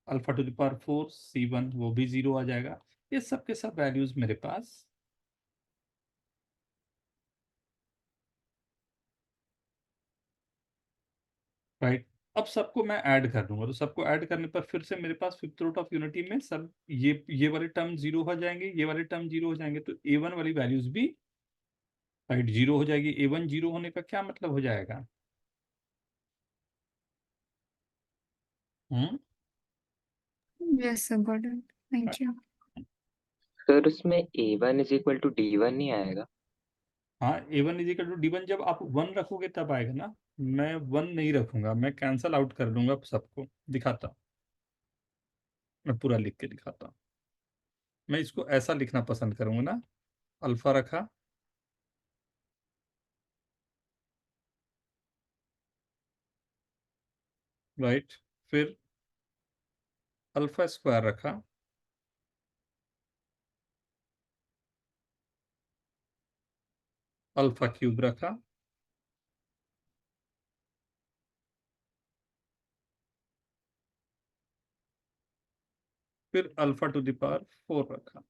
alpha to the power 4 c1, वो भी 0 आ जाएगा। ये सब के सब वैल्यूज मेरे पास राइट। अब सबको मैं ऐड कर दूंगा, तो सबको ऐड करने पर फिर से मेरे पास फिफ्थ रूट ऑफ यूनिटी में सब ये वाले टर्म 0 हो जाएंगे, ये वाले टर्म 0 हो जाएंगे, तो a1 वाली वैल्यूज भी राइट 0 हो जाएगी। a1 0 होने का क्या मतलब हो जाएगा? Hmm yes sir, got it, thank you. Sir उसमें A1 is equal to D1 नहीं आएगा? हाँ, a1 is equal to d1 जब आप 1 रखोगे तब आएगा ना। मैं 1 नहीं रखूंगा, मैं कैंसल आउट कर दूंगा सबको। दिखाता, मैं पूरा लिख के दिखाता हूँ। मैं इसको ऐसा लिखना पसंद करूंगा ना, अल्फा रखा, राइट, फिर अल्फा स्क्वायर रखा, अल्फा क्यूब रखा, फिर अल्फा टू द पावर 4 रखा।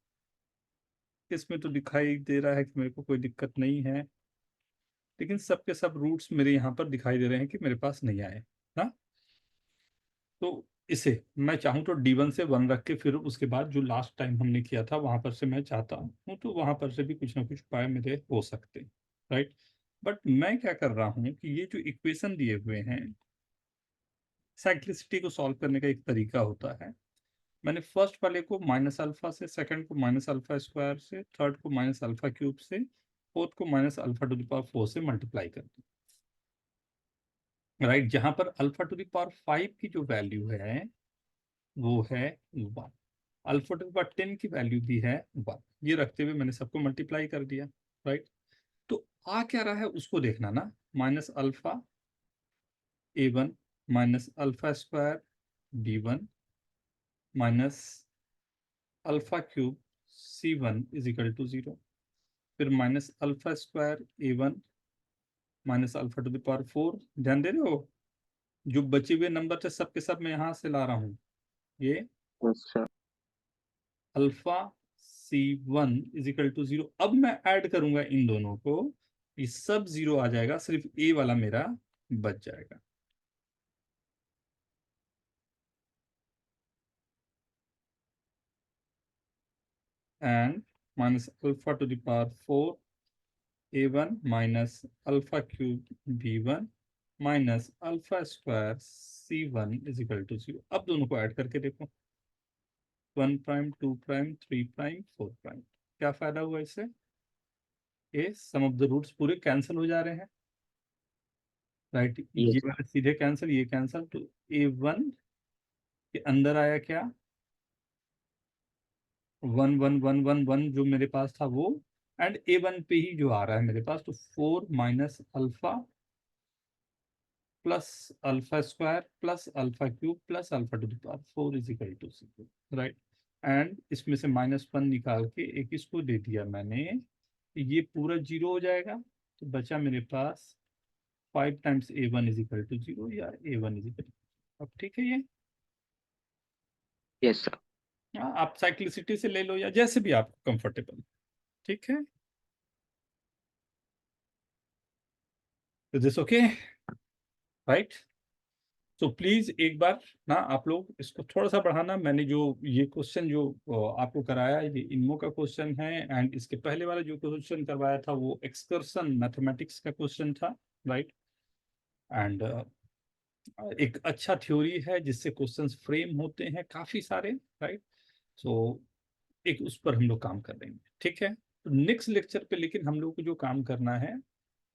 इसमें तो दिखाई दे रहा है कि मेरे को कोई दिक्कत नहीं है, लेकिन सबके सब रूट्स मेरे यहाँ पर दिखाई दे रहे हैं कि मेरे पास नहीं आए ना। तो इसे मैं चाहूँ तो d1 से 1 रख के फिर उसके बाद जो लास्ट टाइम हमने किया था वहां पर से मैं चाहता हूँ, तो वहां पर से भी कुछ ना कुछ उपाय मेरे हो सकते, राइट। बट मैं क्या कर रहा हूँ कि ये जो इक्वेशन दिए हुए हैं, साइक्लिसिटी को सॉल्व करने का एक तरीका होता है। मैंने फर्स्ट वाले को माइनस अल्फा से, सेकंड को माइनस अल्फा स्क्वायर से, थर्ड को माइनस अल्फा क्यूब से, फोर्थ को minus alpha to the power 4 से मल्टीप्लाई कर दिया, राइट। जहां पर अल्फा टू द पावर 5 की जो वैल्यू है वो है 1, अल्फा टू द पावर 10 की वैल्यू भी है 1। ये रखते हुए मैंने सबको मल्टीप्लाई कर दिया, राइट। तो आ क्या रहा है उसको देखना ना, minus alpha a1 minus alpha square b1 minus alpha cube c1 is equal to 0, फिर minus alpha square a1 minus alpha to the power 4। ध्यान दे रहे हो, जो बचे हुए नंबर थे सब के सब मैं यहाँ से ला रहा हूँ, ये अच्छा। Alpha c1 is equal to 0। अब मैं ऐड करूंगा इन दोनों को, ये सब 0 आ जाएगा, सिर्फ a वाला मेरा बच जाएगा। And minus alpha to the power 4 a1 minus alpha cube b1 minus alpha square c1 is equal to 0। अब दोनों को ऐड करके देखो, 1 प्राइम 2 प्राइम 3 प्राइम 4 प्राइम। क्या फायदा हुआ इससे? ये सम ऑफ द रूट्स पूरे कैंसिल हो जा रहे हैं, राइट। ये यस। वाला सीधे कैंसिल, ये कैंसिल, तो a1 के अंदर आया क्या, 1 1 1 1 1 जो मेरे पास था वो, एंड a1 पे ही जो आ रहा है मेरे पास, तो 4 minus alpha plus alpha square plus alpha cube plus alpha to the power 4 is equal to 0, right. And इसमें से -1 निकाल के एक इसको दे दिया मैंने, ये पूरा 0 हो जाएगा, तो बचा मेरे पास 5 times a1 is equal to 0 या a1 इज इक्वल। अब ठीक है ये, यस सर। हाँ, आप साइक्लिसिटी से ले लो या जैसे भी आपको कंफर्टेबल, ठीक है। तो दिस ओके, राइट। तो प्लीज एक बार ना आप लोग इसको थोड़ा सा बढ़ाना। मैंने जो ये क्वेश्चन जो आपको कराया ये इनमो का क्वेश्चन है, एंड इसके पहले वाला जो क्वेश्चन करवाया था वो एक्सकर्सन मैथमेटिक्स का क्वेश्चन था, राइट। एंड एक अच्छा थ्योरी है जिससे क्वेश्चंस फ्रेम होते हैं काफी सारे, राइट। सो एक उस पर हम लोग काम कर लेंगे, ठीक है। तो नेक्स्ट लेक्चर पे लेकिन हम लोग को जो काम करना है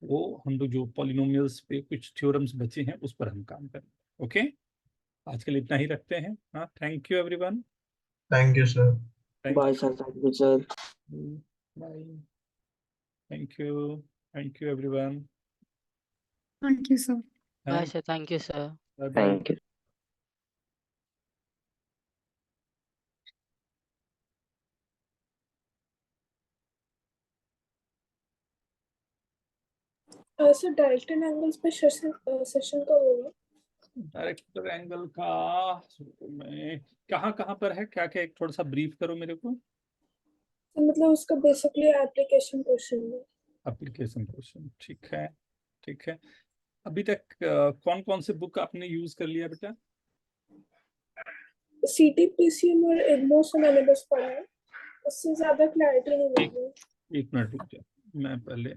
वो हम लोग जो पॉलिनोमियल्स पे कुछ थ्योरम्स बचे हैं उस पर हम काम करेंगे, ओके। आज के लिए इतना ही रखते हैं, हाँ, thank you everyone. Thank you sir. Thank bye sir, thank you sir. You, bye, thank you everyone, thank you sir. Bye sir, thank you sir. Bye bye. Thank you. Sir direct angles पे session का होगा। Director angle का मैं कहाँ कहाँ पर है, क्या क्या, एक थोड़ा सा ब्रीफ करो मेरे को। तो मतलब उसका बेसिकली एप्लीकेशन क्वेश्चन है। एप्लीकेशन क्वेश्चन, ठीक है, ठीक है। अभी तक कौन कौन से बुक आपने यूज कर लिया बेटा? CTPCM और एग्मोस मैंने बस पढ़ा है, उससे ज्यादा क्लैरिटी नहीं मिल रही। एक मिनट रुक जाओ, मैं पहले